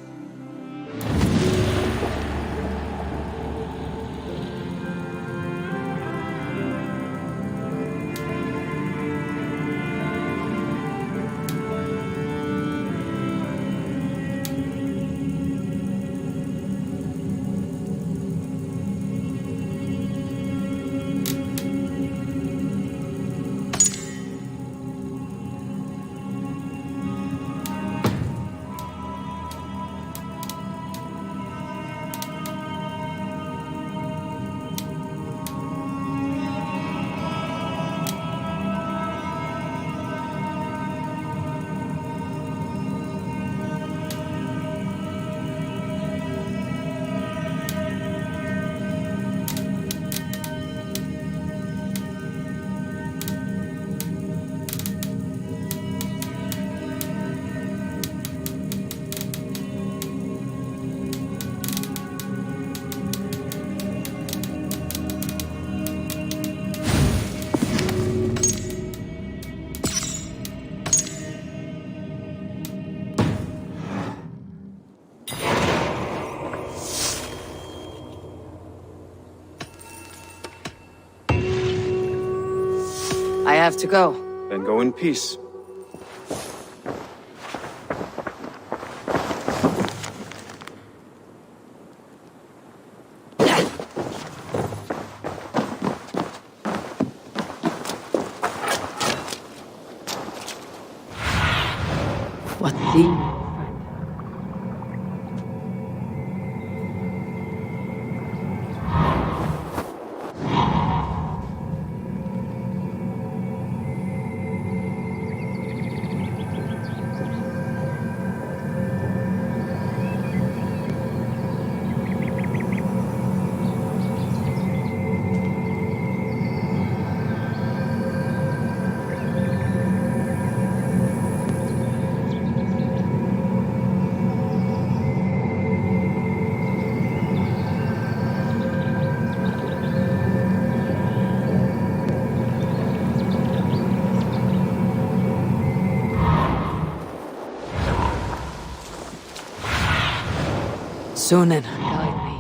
I have to go. Then go in peace. What the... Sunan, guide me.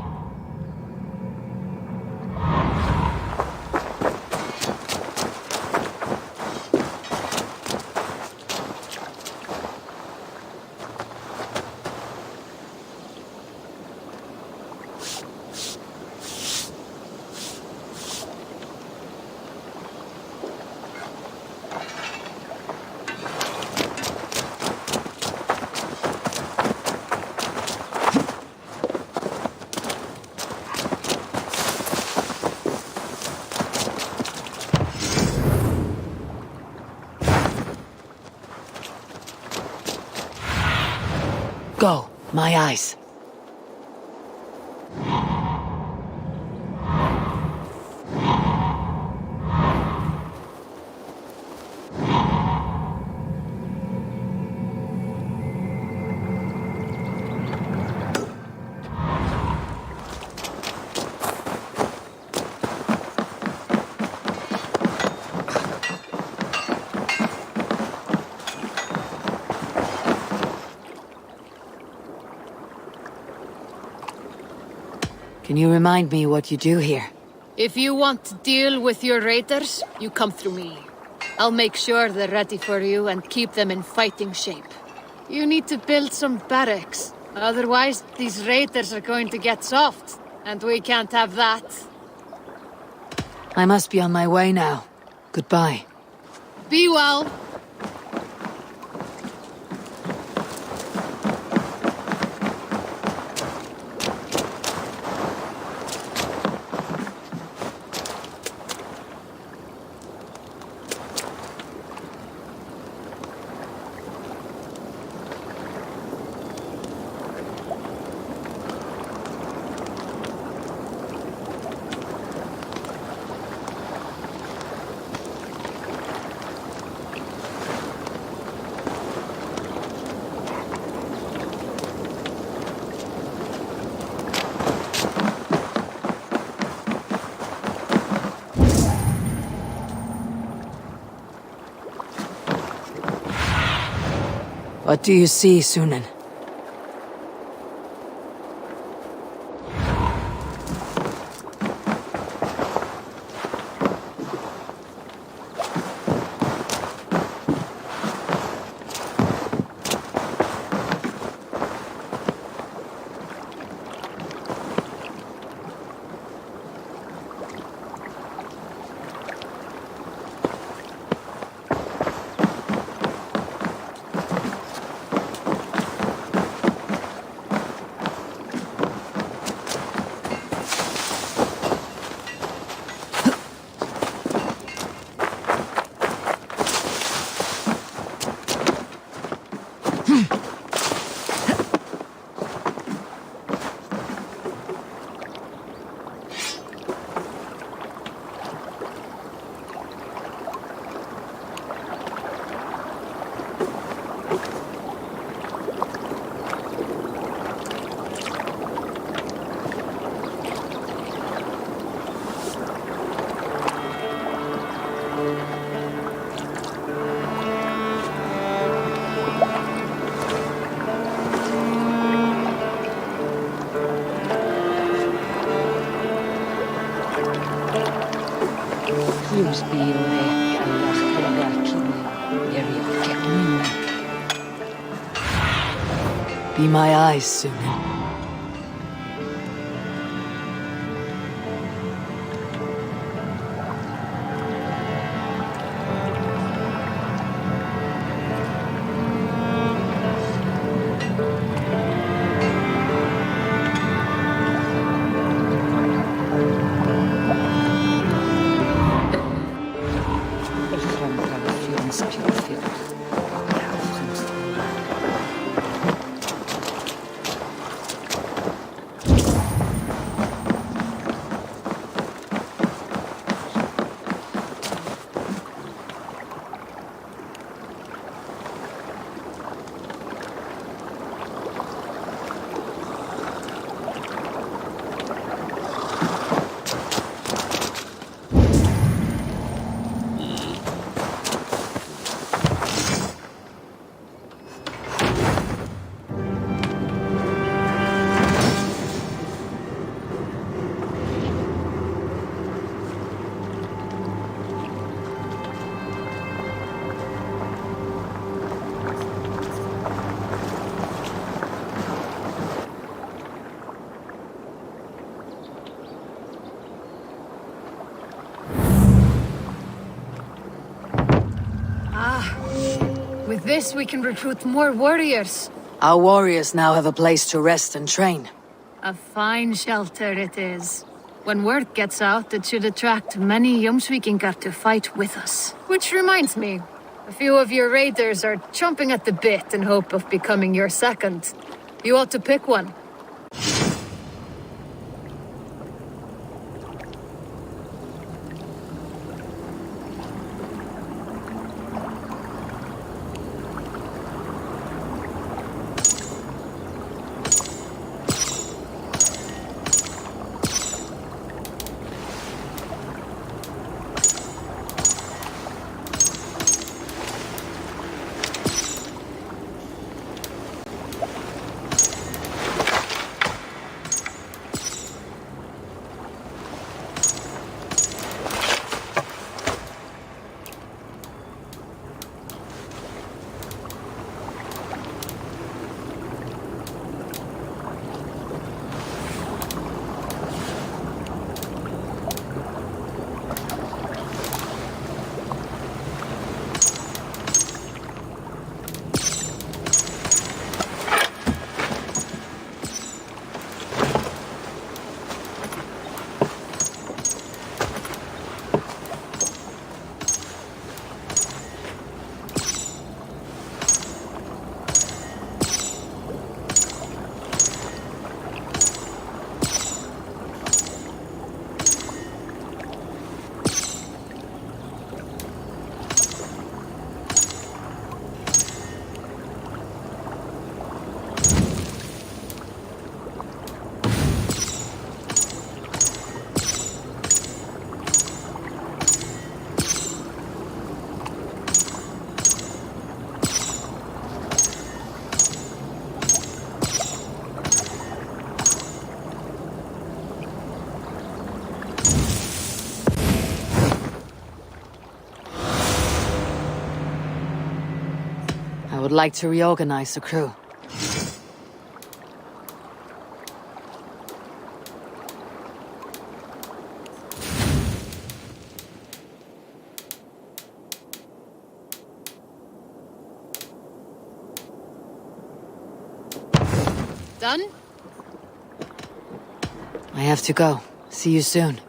Go, my eyes. Can you remind me what you do here? If you want to deal with your raiders, you come through me. I'll make sure they're ready for you and keep them in fighting shape. You need to build some barracks. Otherwise, these raiders are going to get soft. And we can't have that. I must be on my way now. Goodbye. Be well. What do you see, Sunan? Be my eyes, Sunan. With this, we can recruit more warriors. Our warriors now have a place to rest and train. A fine shelter it is. When word gets out, it should attract many Jomsvikingar to fight with us. Which reminds me, a few of your raiders are chomping at the bit in hope of becoming your second. You ought to pick one. I would like to reorganize the crew. Done? I have to go. See you soon.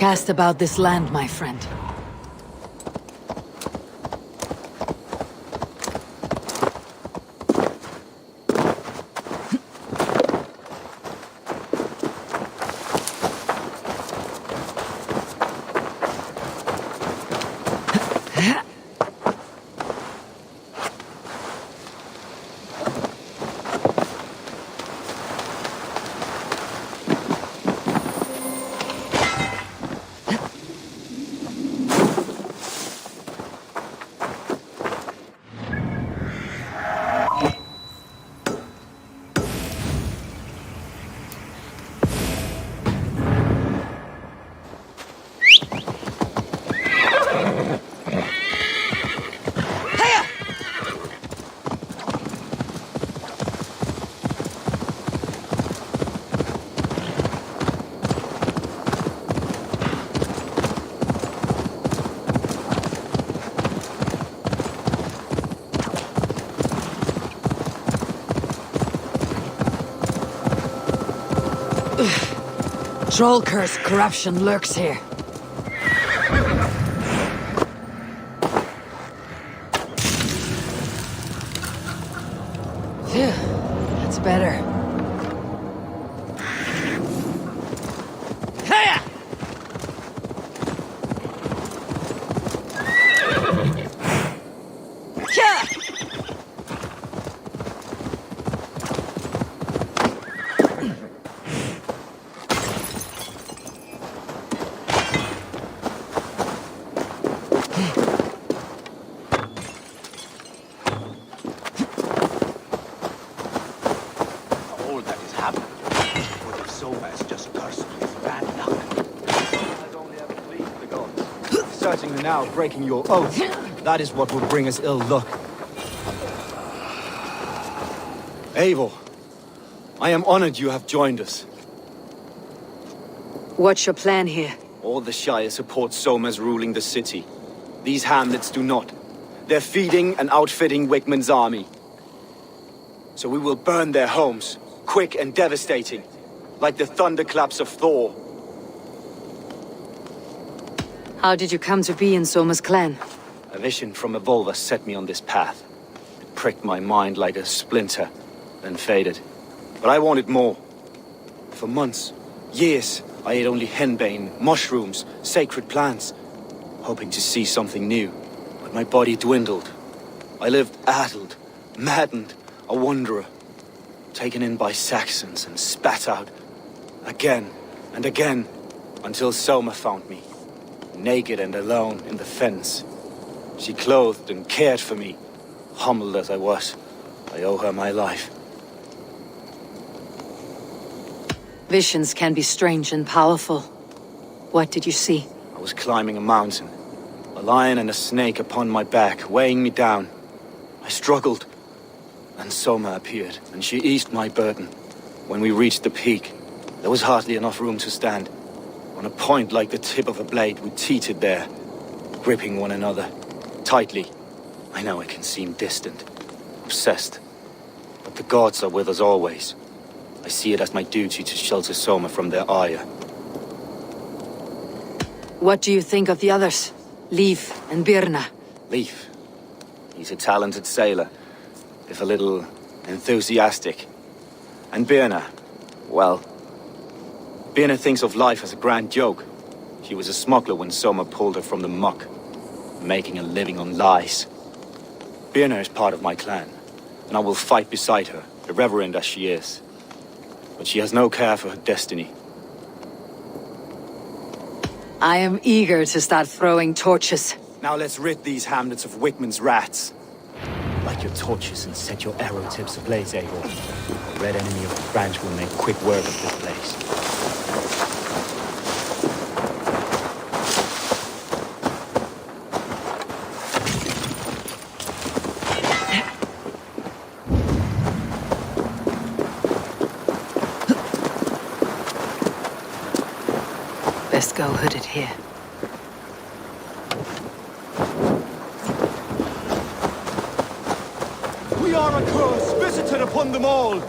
Cast about this land, my friend. Troll curse corruption lurks here. Phew, that's better. All that is happening. What if Soma is just cursed with bad luck? I'd only ever pleased the gods. Certainly now breaking your oath. That is what will bring us ill luck. Eivor, I am honored you have joined us. What's your plan here? All the Shire support Soma's ruling the city. These hamlets do not. They're feeding and outfitting Wickman's army. So we will burn their homes, quick and devastating, like the thunderclaps of Thor. How did you come to be in Soma's clan? A vision from Evolva set me on this path. It pricked my mind like a splinter, then faded. But I wanted more. For months, years, I ate only henbane, mushrooms, sacred plants, hoping to see something new. But my body dwindled. I lived addled, maddened, a wanderer, taken in by Saxons and spat out, again and again, until Soma found me, naked and alone in the fens. She clothed and cared for me, humbled as I was. I owe her my life. Visions can be strange and powerful. What did you see? I was climbing a mountain, a lion and a snake upon my back, weighing me down. I struggled. And Soma appeared, and she eased my burden. When we reached the peak, there was hardly enough room to stand. On a point like the tip of a blade, we teetered there, gripping one another, tightly. I know it can seem distant, obsessed, but the gods are with us always. I see it as my duty to shelter Soma from their ire. What do you think of the others? Leif and Birna? Leif. He's a talented sailor, if a little enthusiastic. And Birna, well, Birna thinks of life as a grand joke. She was a smuggler when Soma pulled her from the muck, making a living on lies. Birna is part of my clan, and I will fight beside her, irreverent as she is. But she has no care for her destiny. I am eager to start throwing torches. Now let's rid these hamlets of Wickman's rats. Light your torches and set your arrow tips ablaze, Eivor. A red enemy of the branch will make quick work of this place. Best go hooded here. We are a curse visited upon them all.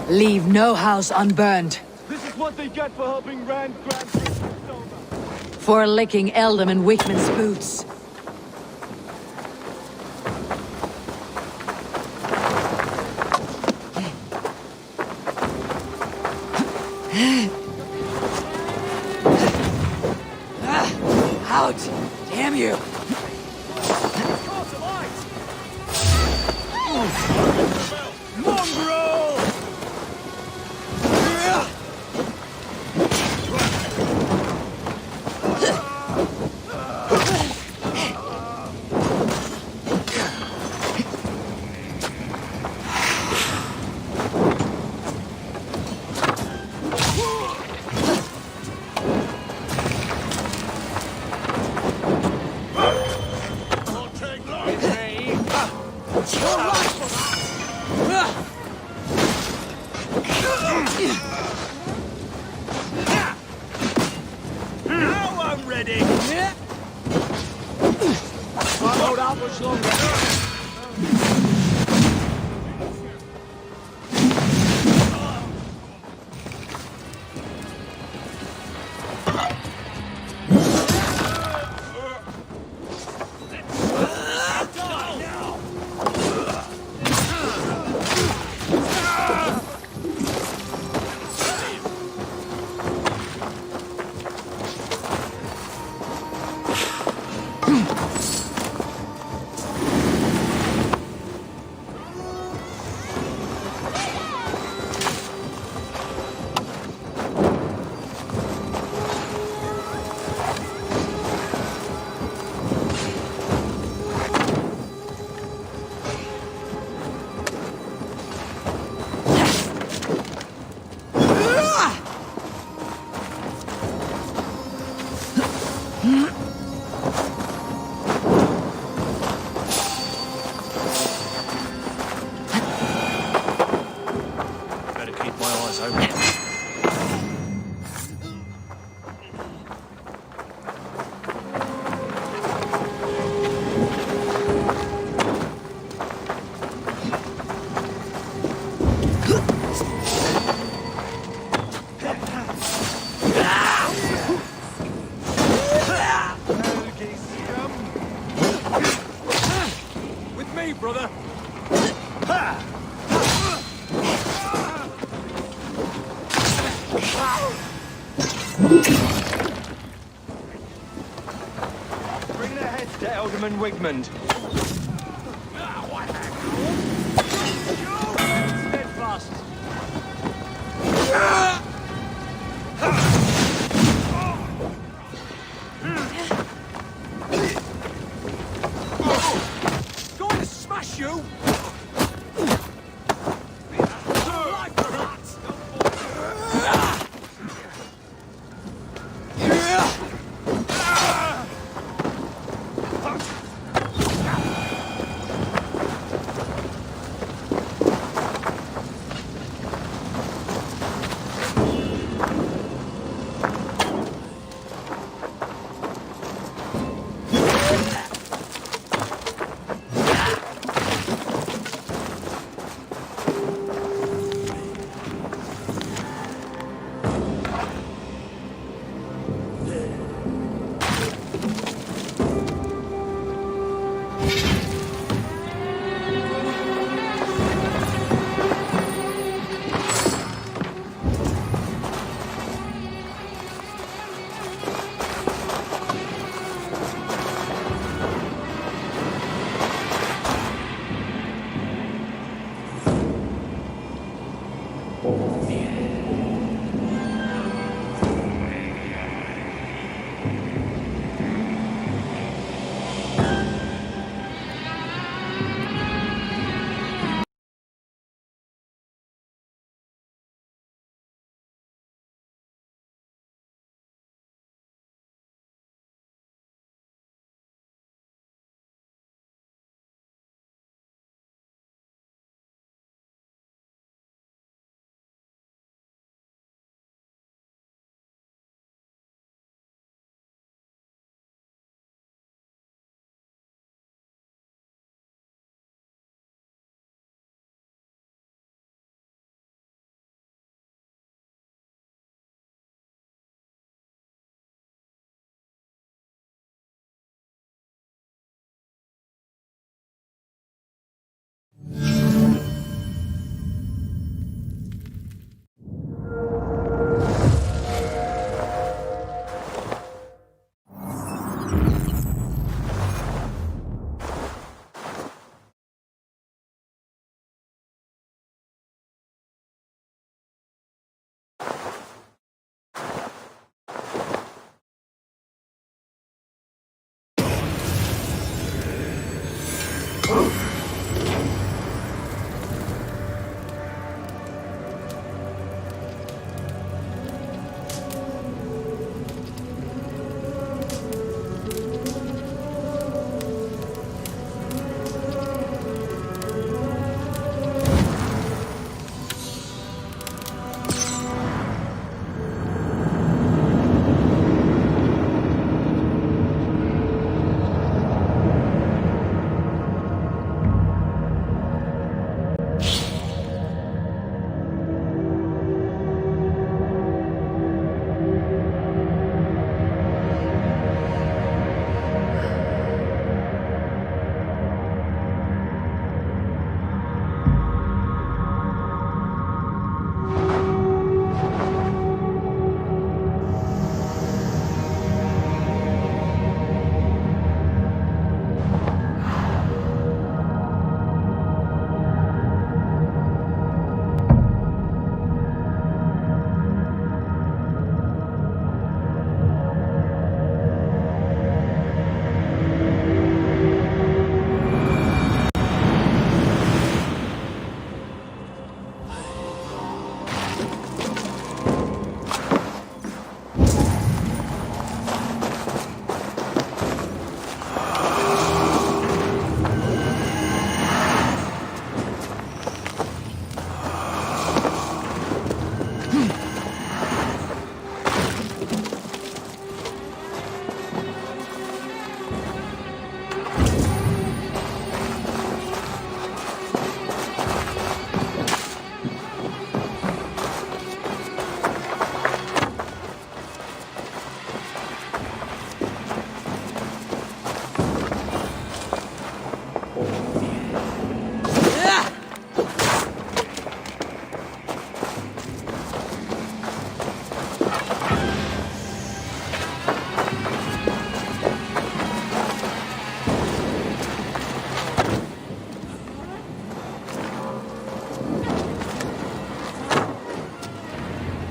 Leave no house unburned. This is what they get for helping Grand Soma. for licking Eldam and Wickman's boots. Out! Damn you! Mongrel! Now I'm ready! Can't hold out much longer. Brother! Bring their heads to Alderman Wigmund. Steadfast. Going to smash you!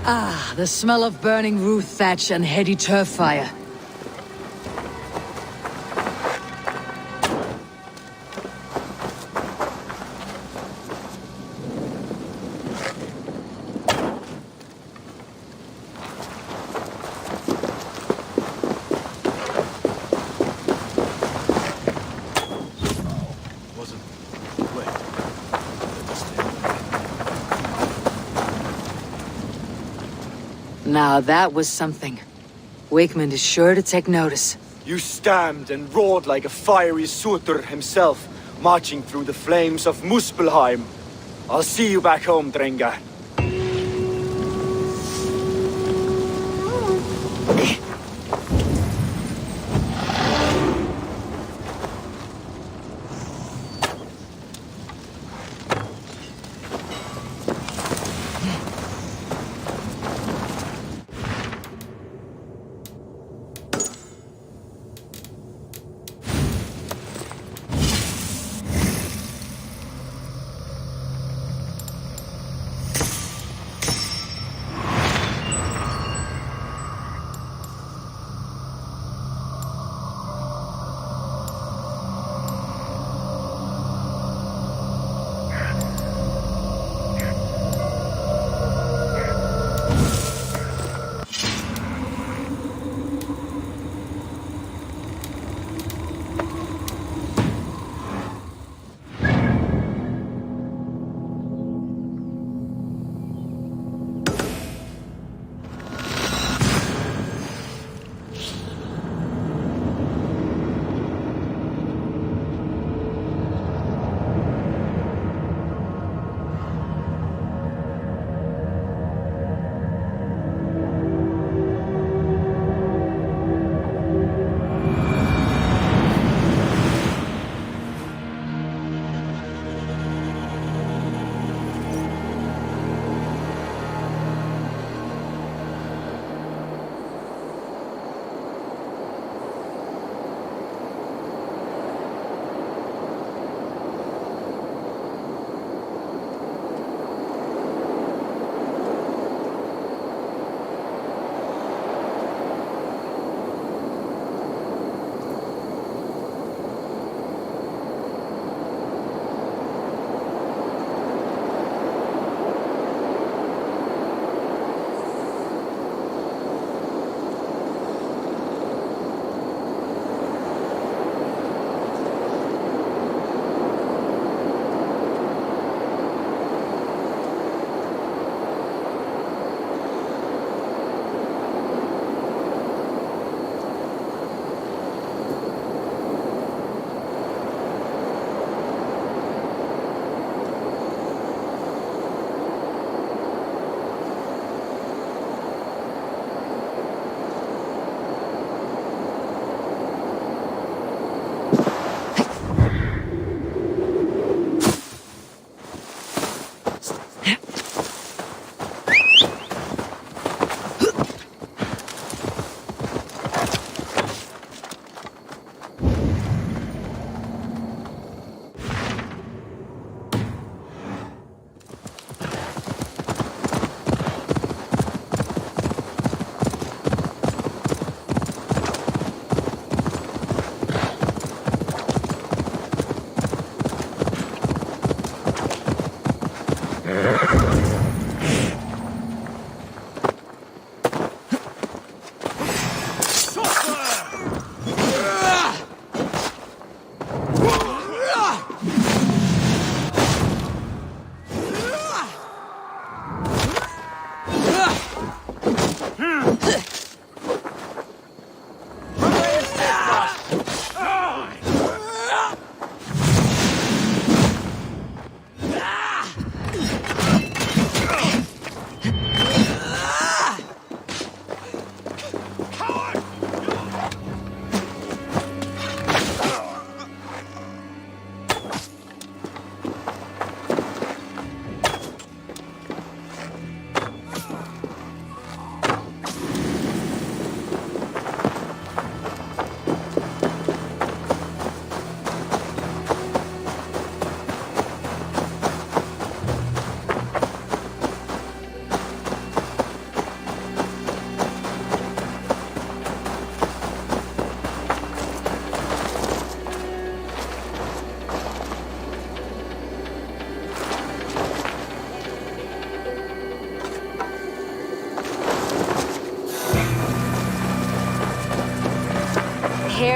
Ah, the smell of burning roof thatch and heady turf fire. Now that was something. Wakeman is sure to take notice. You stamped and roared like a fiery Surtur himself, marching through the flames of Muspelheim. I'll see you back home, Drengar.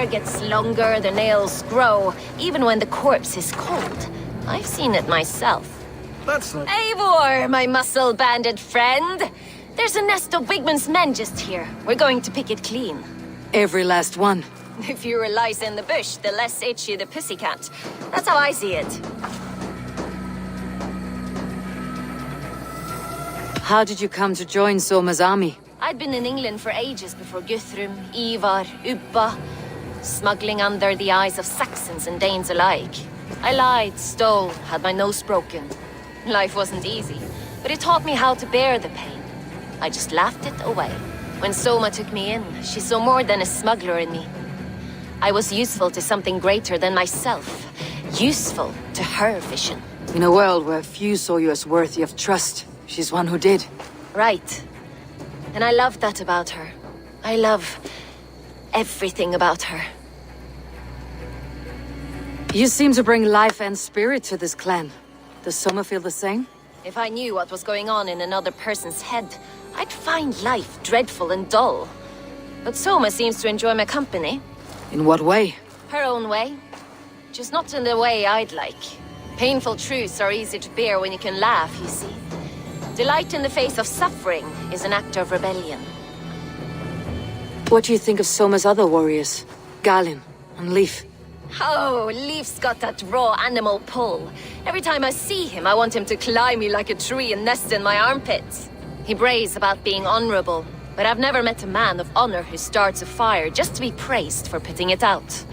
hair gets longer, the nails grow, even when the corpse is cold. I've seen it myself. That's not... Eivor, my muscle-banded friend! There's a nest of Wigman's men just here. We're going to pick it clean. Every last one. The fewer lice in the bush, the less itchy the pussycat. That's how I see it. How did you come to join Soma's army? I'd been in England for ages before Guthrum, Ivar, Ubba, smuggling under the eyes of Saxons and Danes alike. I lied, stole, had my nose broken. Life wasn't easy, but it taught me how to bear the pain. I just laughed it away. When Soma took me in, she saw more than a smuggler in me. I was useful to something greater than myself. Useful to her vision. In a world where few saw you as worthy of trust, she's one who did. Right. And I love that about her. I love everything about her. You seem to bring life and spirit to this clan. Does Soma feel the same? If I knew what was going on in another person's head, I'd find life dreadful and dull. But Soma seems to enjoy my company. In what way? Her own way. Just not in the way I'd like. Painful truths are easy to bear when you can laugh, you see. Delight in the face of suffering is an act of rebellion. What do you think of Soma's other warriors? Galin and Leif? Oh, Leif's got that raw animal pull. Every time I see him, I want him to climb me like a tree and nest in my armpits. He brays about being honorable, but I've never met a man of honor who starts a fire just to be praised for putting it out.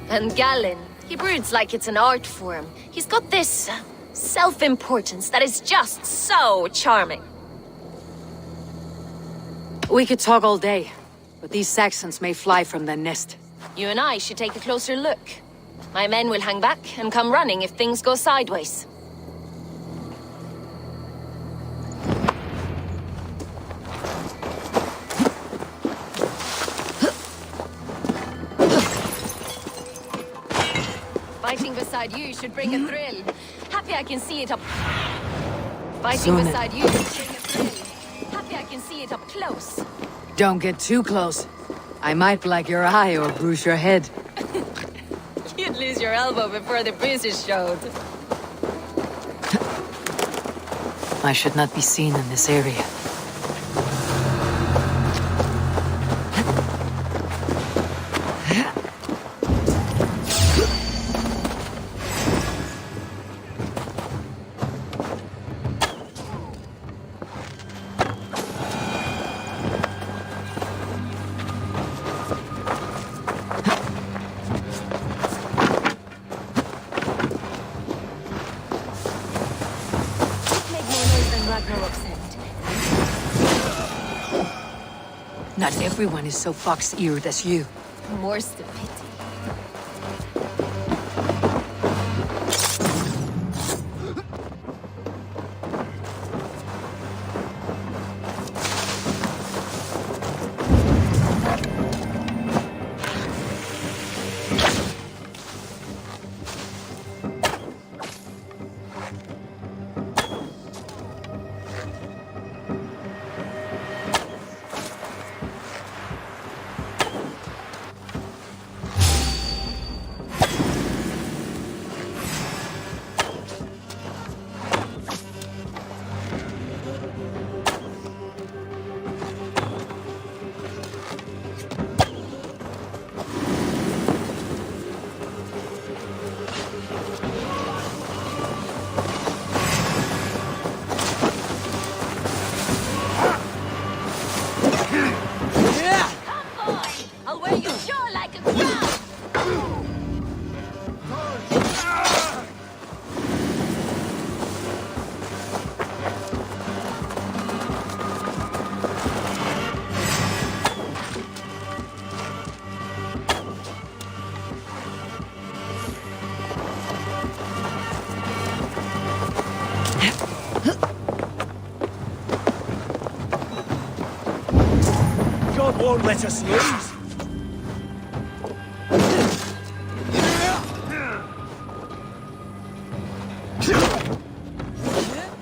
And Galin, he broods like it's an art form. He's got this self-importance that is just so charming. We could talk all day, but these Saxons may fly from their nest. You and I should take a closer look. My men will hang back and come running if things go sideways. Fighting beside you should bring a thrill. Happy I can see it up... Fighting Soon. beside you should bring a thrill. Happy I can see it up close. Don't get too close. I might black your eye or bruise your head. You'd lose your elbow before the bruises showed. I should not be seen in this area. Not everyone is so fox-eared as you. More's the pity. God won't let us lose.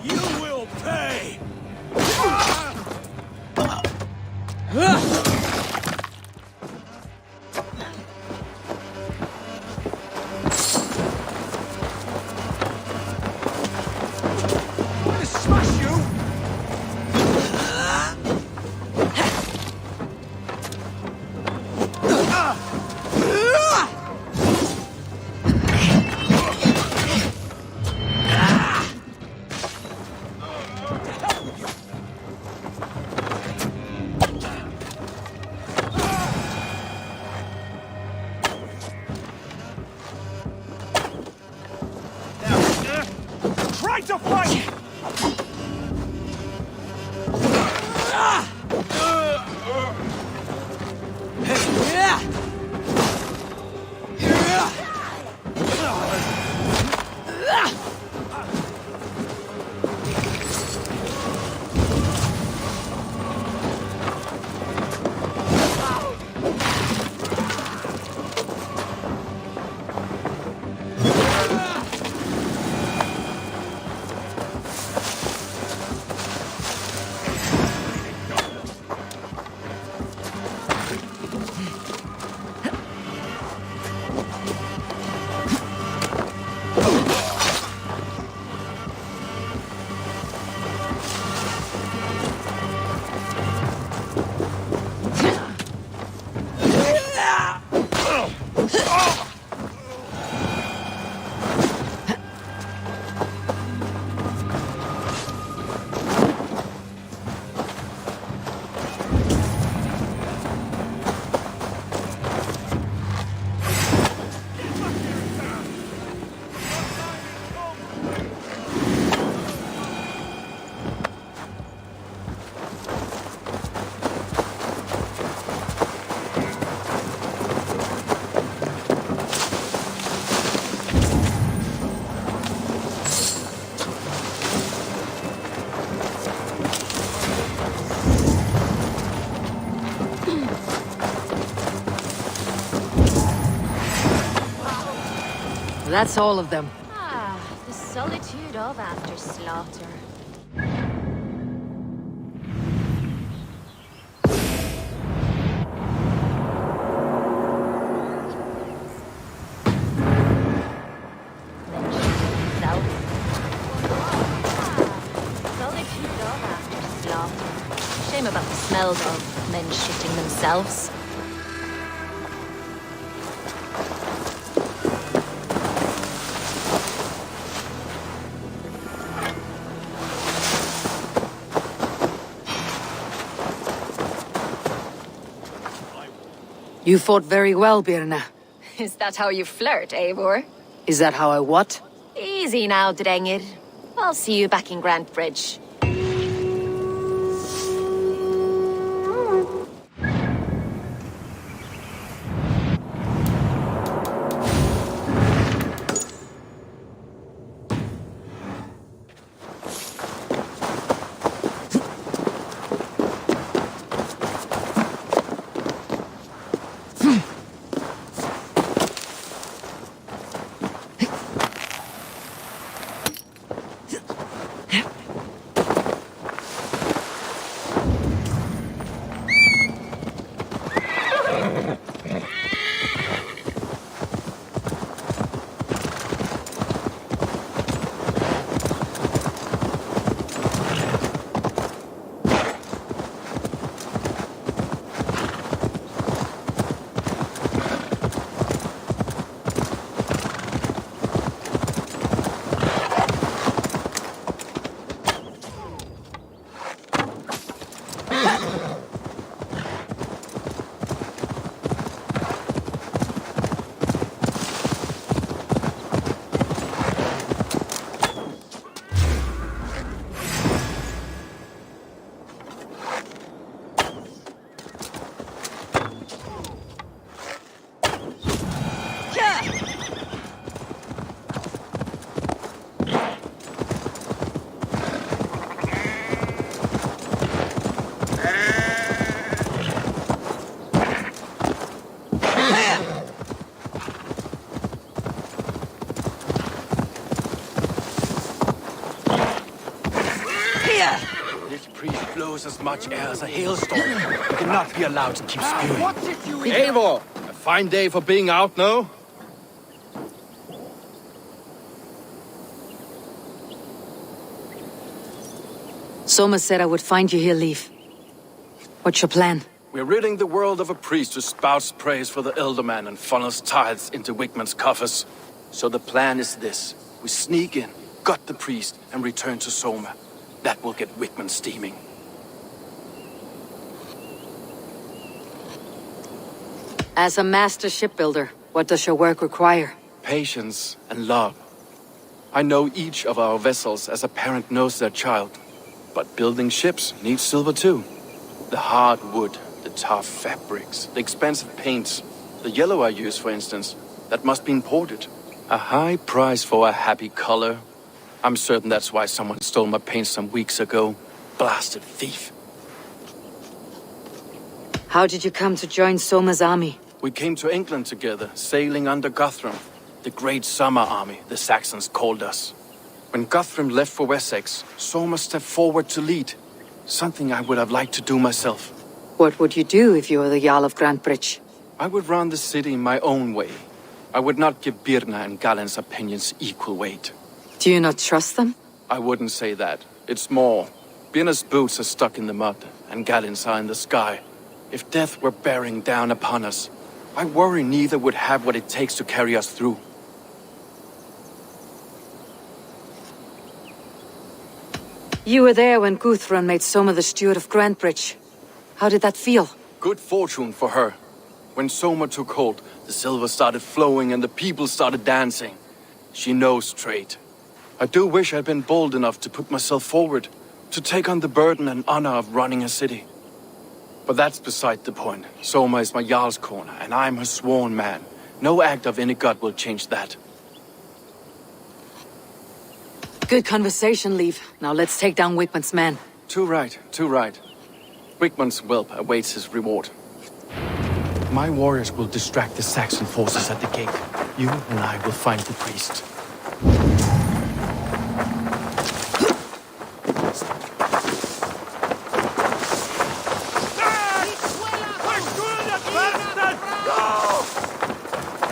You will pay. to fight! That's all of them. Ah, the solitude of after slaughter. Solitude of after slaughter. Shame about the smell, though. Men shitting themselves. You fought very well, Birna. Is that how you flirt, Eivor? Is that how I what? Easy now, Drengir. I'll see you back in Grand Bridge. This priest blows as much air as a hailstorm. You cannot be allowed to keep spewing. Eivor! A fine day for being out, no? Soma said I would find you here, Leaf. What's your plan? We're ridding the world of a priest who spouts praise for the Elderman and funnels tithes into Wickman's coffers. So the plan is this. We sneak in, gut the priest, and return to Soma. That will get Wickman steaming. As a master shipbuilder, what does your work require? Patience and love. I know each of our vessels as a parent knows their child. But building ships needs silver too. The hard wood, the tough fabrics, the expensive paints. The yellow I use, for instance, that must be imported. A high price for a happy color. I'm certain that's why someone stole my paint some weeks ago. Blasted thief. How did you come to join Soma's army? We came to England together, sailing under Guthrum. The Great Summer Army, the Saxons called us. When Guthrum left for Wessex, Soma stepped forward to lead. Something I would have liked to do myself. What would you do if you were the Jarl of Grantebridge? I would run the city my own way. I would not give Birna and Galen's opinions equal weight. Do you not trust them? I wouldn't say that. It's more. Birna's boots are stuck in the mud, and Galen's are in the sky. If death were bearing down upon us, I worry neither would have what it takes to carry us through. You were there when Guthrum made Soma the steward of Grantebridge. How did that feel? Good fortune for her. When Soma took hold, the silver started flowing and the people started dancing. She knows trade. I do wish I'd been bold enough to put myself forward, to take on the burden and honor of running a city. But that's beside the point. Soma is my Jarl's corner, and I'm her sworn man. No act of any god will change that. Good conversation, Leif. Now let's take down Wigmund's men. Too right, too right. Wigmund's whelp awaits his reward. My warriors will distract the Saxon forces at the gate. You and I will find the priest.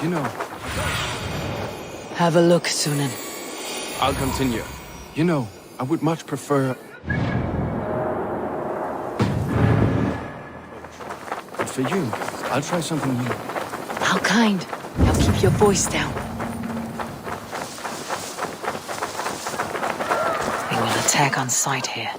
You know... Have a look, Sunan. I'll continue. You know, I would much prefer... But for you, I'll try something new. How kind. Now keep your voice down. They will attack on sight here.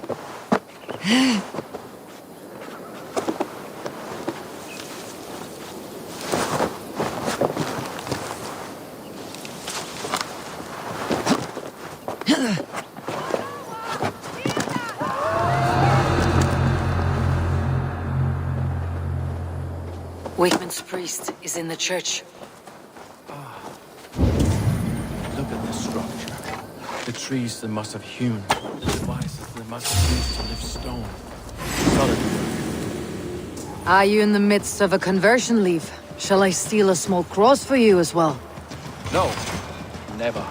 Wigmund's priest is in the church. Look at this structure. The trees they must have hewn. The devices they must have used to lift stone. Solid. Are you in the midst of a conversion, Leif? Shall I steal a small cross for you as well? No, never.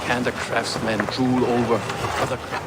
Can't a craftsman drool over other craftsmen?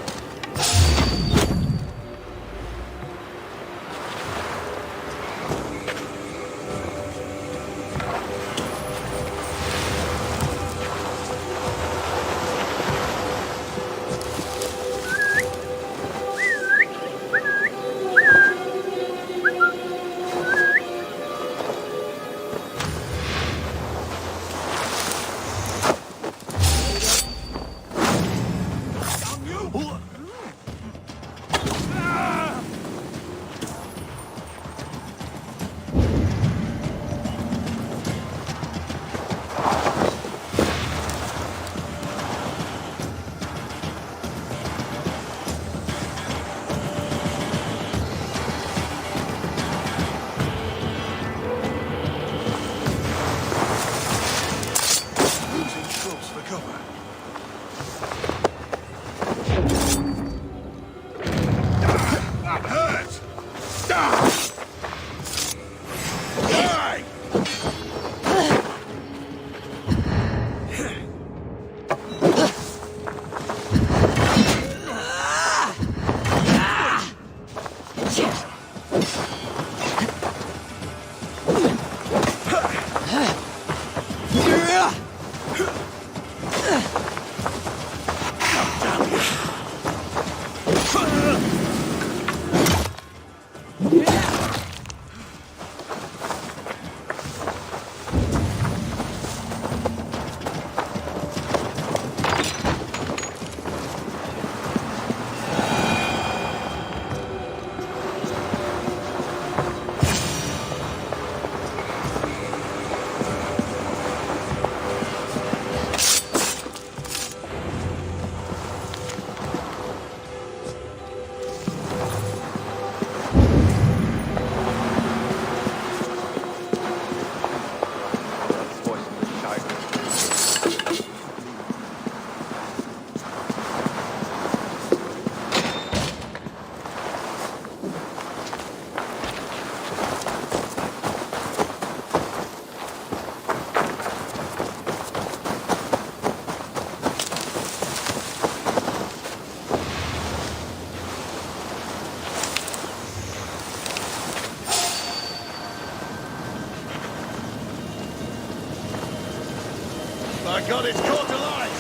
My god, it's caught alive!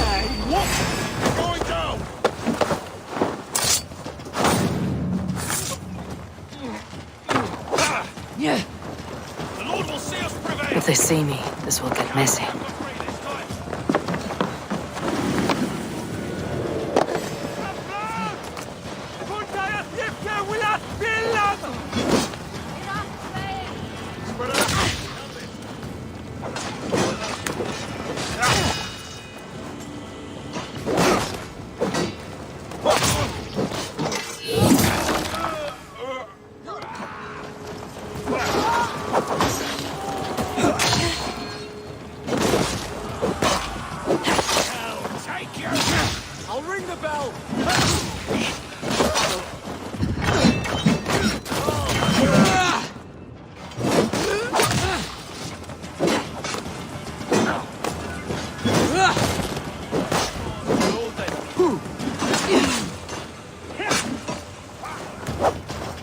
Hey, what? It's going down! Yeah. The Lord will see us prevail! If they see me, this will get messy. I'll ring the bell!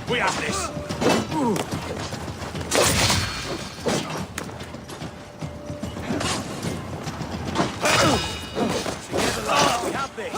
We have this! Together, lads, we have this!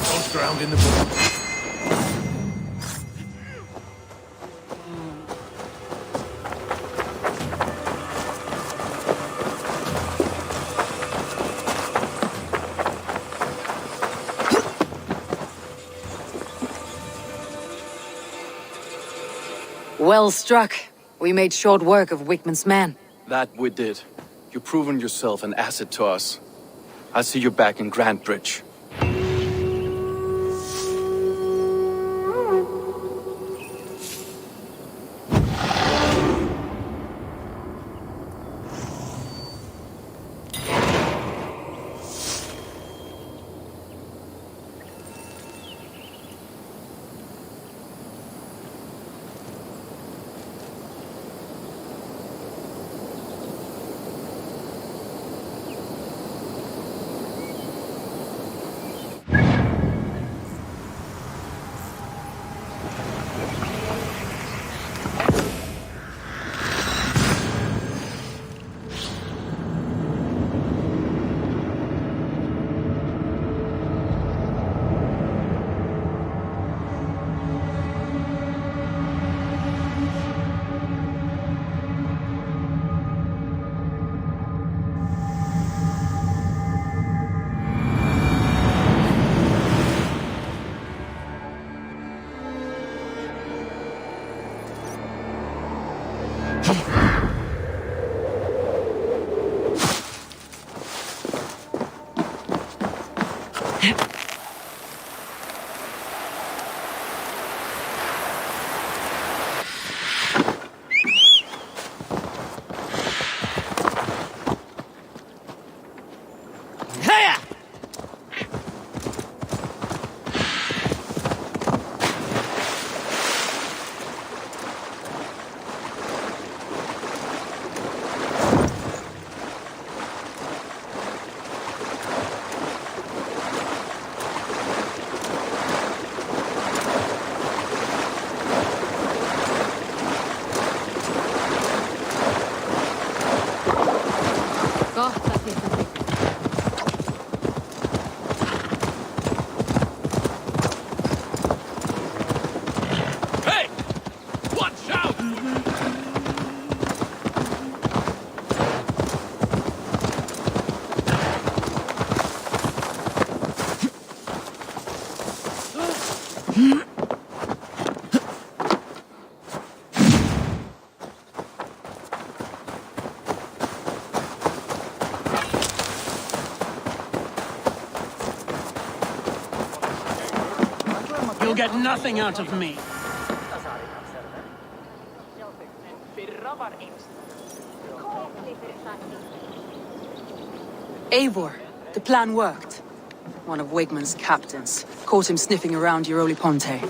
Don't ground in the book. Well struck. We made short work of Wickman's man. That we did. You've proven yourself an asset to us. I'll see you back in Grand Bridge. You'll get nothing out of me. Eivor, The plan worked. One of Wigman's captains caught him sniffing around Euroli Ponte.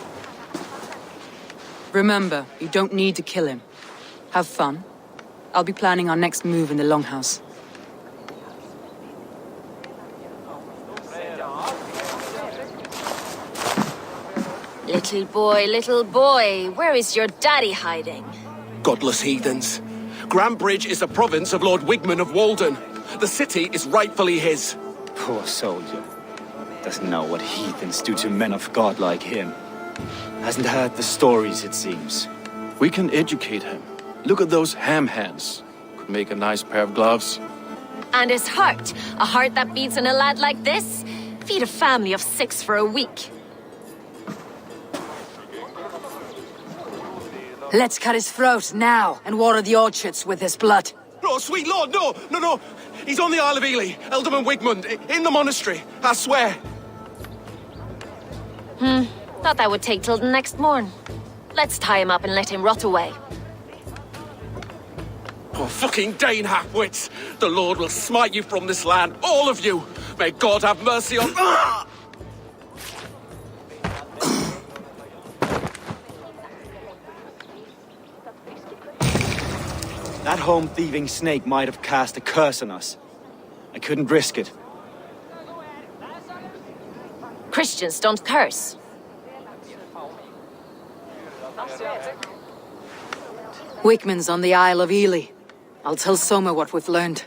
Remember, you don't need to kill him. Have fun. I'll be planning our next move in the Longhouse. Little boy, where is your daddy hiding? Godless heathens. Grantbridge is a province of Lord Wigman of Walden. The city is rightfully his. Poor soldier. Doesn't know what heathens do to men of God like him. Hasn't heard the stories, it seems. We can educate him. Look at those ham hands. Could make a nice pair of gloves. And his heart. A heart that beats in a lad like this? Feed a family of 6 for a week. Let's cut his throat now and water the orchards with his blood. Oh, sweet lord, no, no, no. He's on the Isle of Ely, Ealdorman Wigmund, in the monastery, I swear. Thought that would take till the next morn. Let's tie him up and let him rot away. Oh, fucking Dane half-wits! The Lord will smite you from this land, all of you! May God have mercy on... Ah! That home-thieving snake might have cast a curse on us. I couldn't risk it. Christians don't curse. Wigman's on the Isle of Ely. I'll tell Soma what we've learned.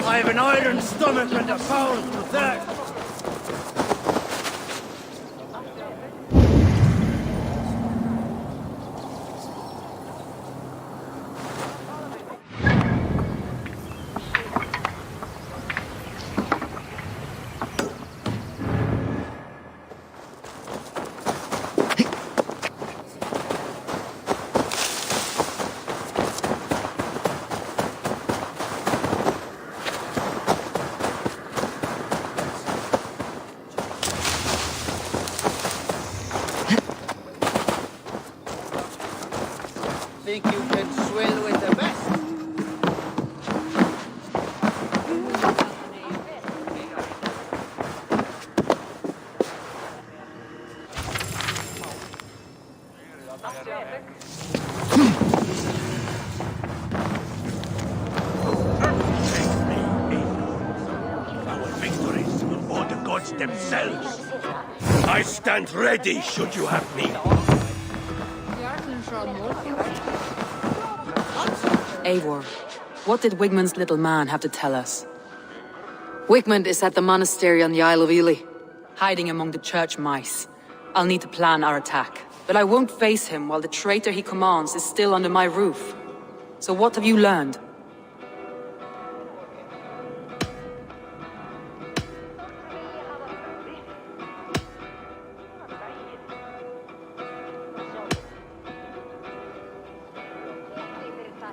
I have an iron stomach and a powerful thirst. Think you can swill with the best? Our victories or the gods themselves. I stand ready should you have me. Eivor, what did Wigmund's little man have to tell us? Wigmund is at the monastery on the Isle of Ely. Hiding among the church mice. I'll need to plan our attack. But I won't face him while the traitor he commands is still under my roof. So what have you learned?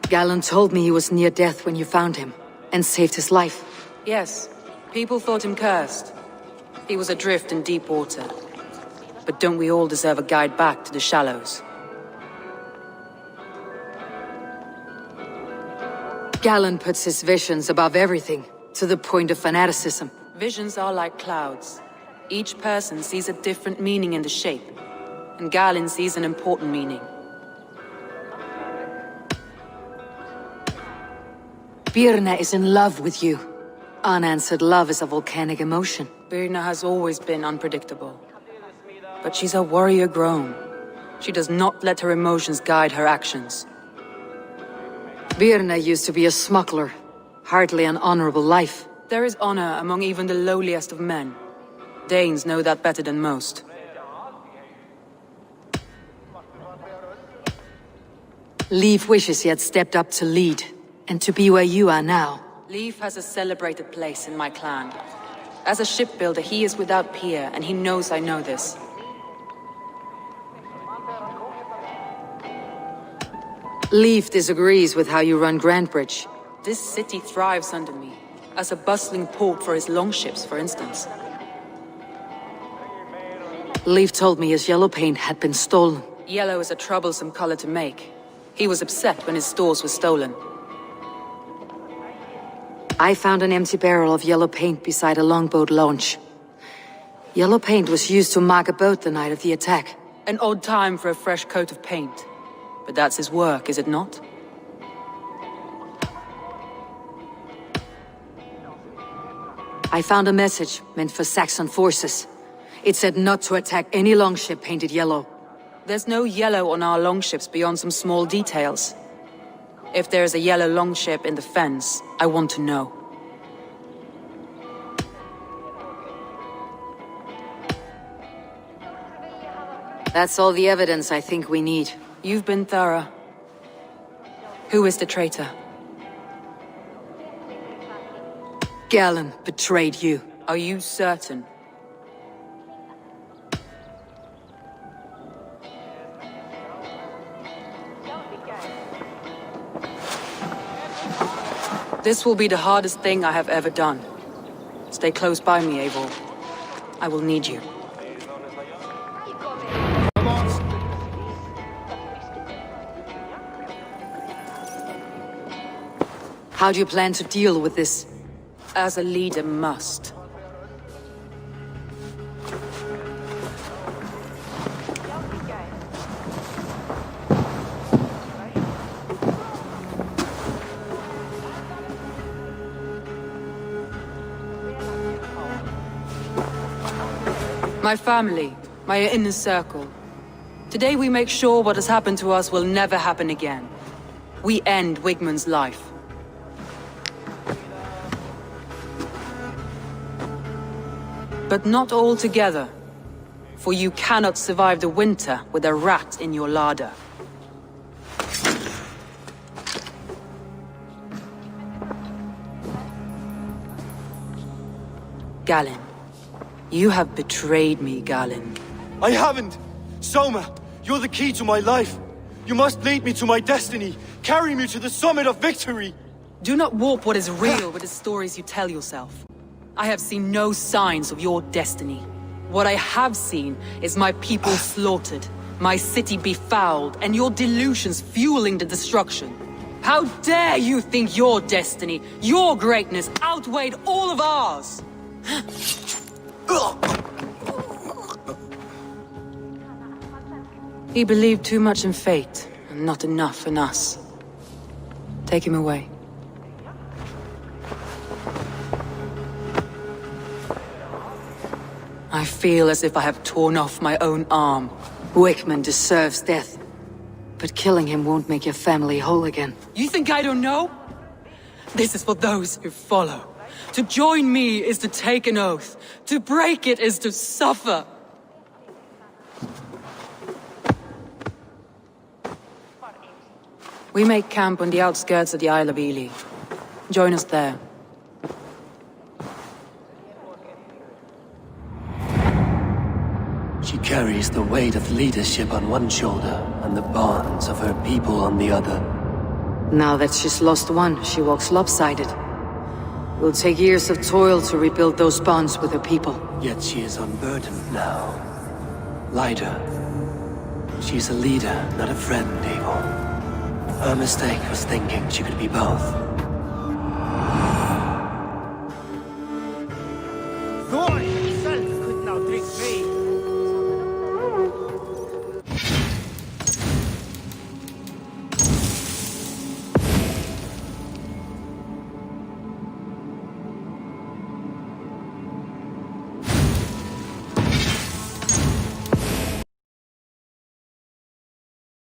Galen told me he was near death when you found him, and saved his life. Yes, people thought him cursed. He was adrift in deep water. But don't we all deserve a guide back to the shallows? Galen puts his visions above everything, to the point of fanaticism. Visions are like clouds. Each person sees a different meaning in the shape. And Galen sees an important meaning. Birna is in love with you. Unanswered love is a volcanic emotion. Birna has always been unpredictable. But she's a warrior grown. She does not let her emotions guide her actions. Birna used to be a smuggler. Hardly an honorable life. There is honor among even the lowliest of men. Danes know that better than most. Leif wishes he had stepped up to lead, and to be where you are now. Leif has a celebrated place in my clan. As a shipbuilder, he is without peer, and he knows I know this. Leif disagrees with how you run Grantbridge. This city thrives under me, as a bustling port for his longships, for instance. Leif told me his yellow paint had been stolen. Yellow is a troublesome color to make. He was upset when his stores were stolen. I found an empty barrel of yellow paint beside a longboat launch. Yellow paint was used to mark a boat the night of the attack. An odd time for a fresh coat of paint. But that's his work, is it not? I found a message meant for Saxon forces. It said not to attack any longship painted yellow. There's no yellow on our longships beyond some small details. If there's a yellow longship in the fens, I want to know. That's all the evidence I think we need. You've been thorough. Who is the traitor? Galen betrayed you. Are you certain? This will be the hardest thing I have ever done. Stay close by me, Eivor. I will need you. How do you plan to deal with this? As a leader must. My family, my inner circle. Today we make sure what has happened to us will never happen again. We end Wigmund's life. But not all together. For you cannot survive the winter with a rat in your larder. Galen. You have betrayed me, Galen. I haven't! Soma, you're the key to my life. You must lead me to my destiny. Carry me to the summit of victory. Do not warp what is real with the stories you tell yourself. I have seen no signs of your destiny. What I have seen is my people slaughtered, my city befouled, and your delusions fueling the destruction. How dare you think your destiny, your greatness, outweighed all of ours? He believed too much in fate, and not enough in us. Take him away. I feel as if I have torn off my own arm. Wigmund deserves death. But killing him won't make your family whole again. You think I don't know? This is for those who follow. To join me is to take an oath. To break it is to suffer. We make camp on the outskirts of the Isle of Ely. Join us there. She carries the weight of leadership on one shoulder and the bonds of her people on the other. Now that she's lost one, she walks lopsided. It will take years of toil to rebuild those bonds with her people. Yet she is unburdened now. Lighter. She's a leader, not a friend, Eivor. Her mistake was thinking she could be both.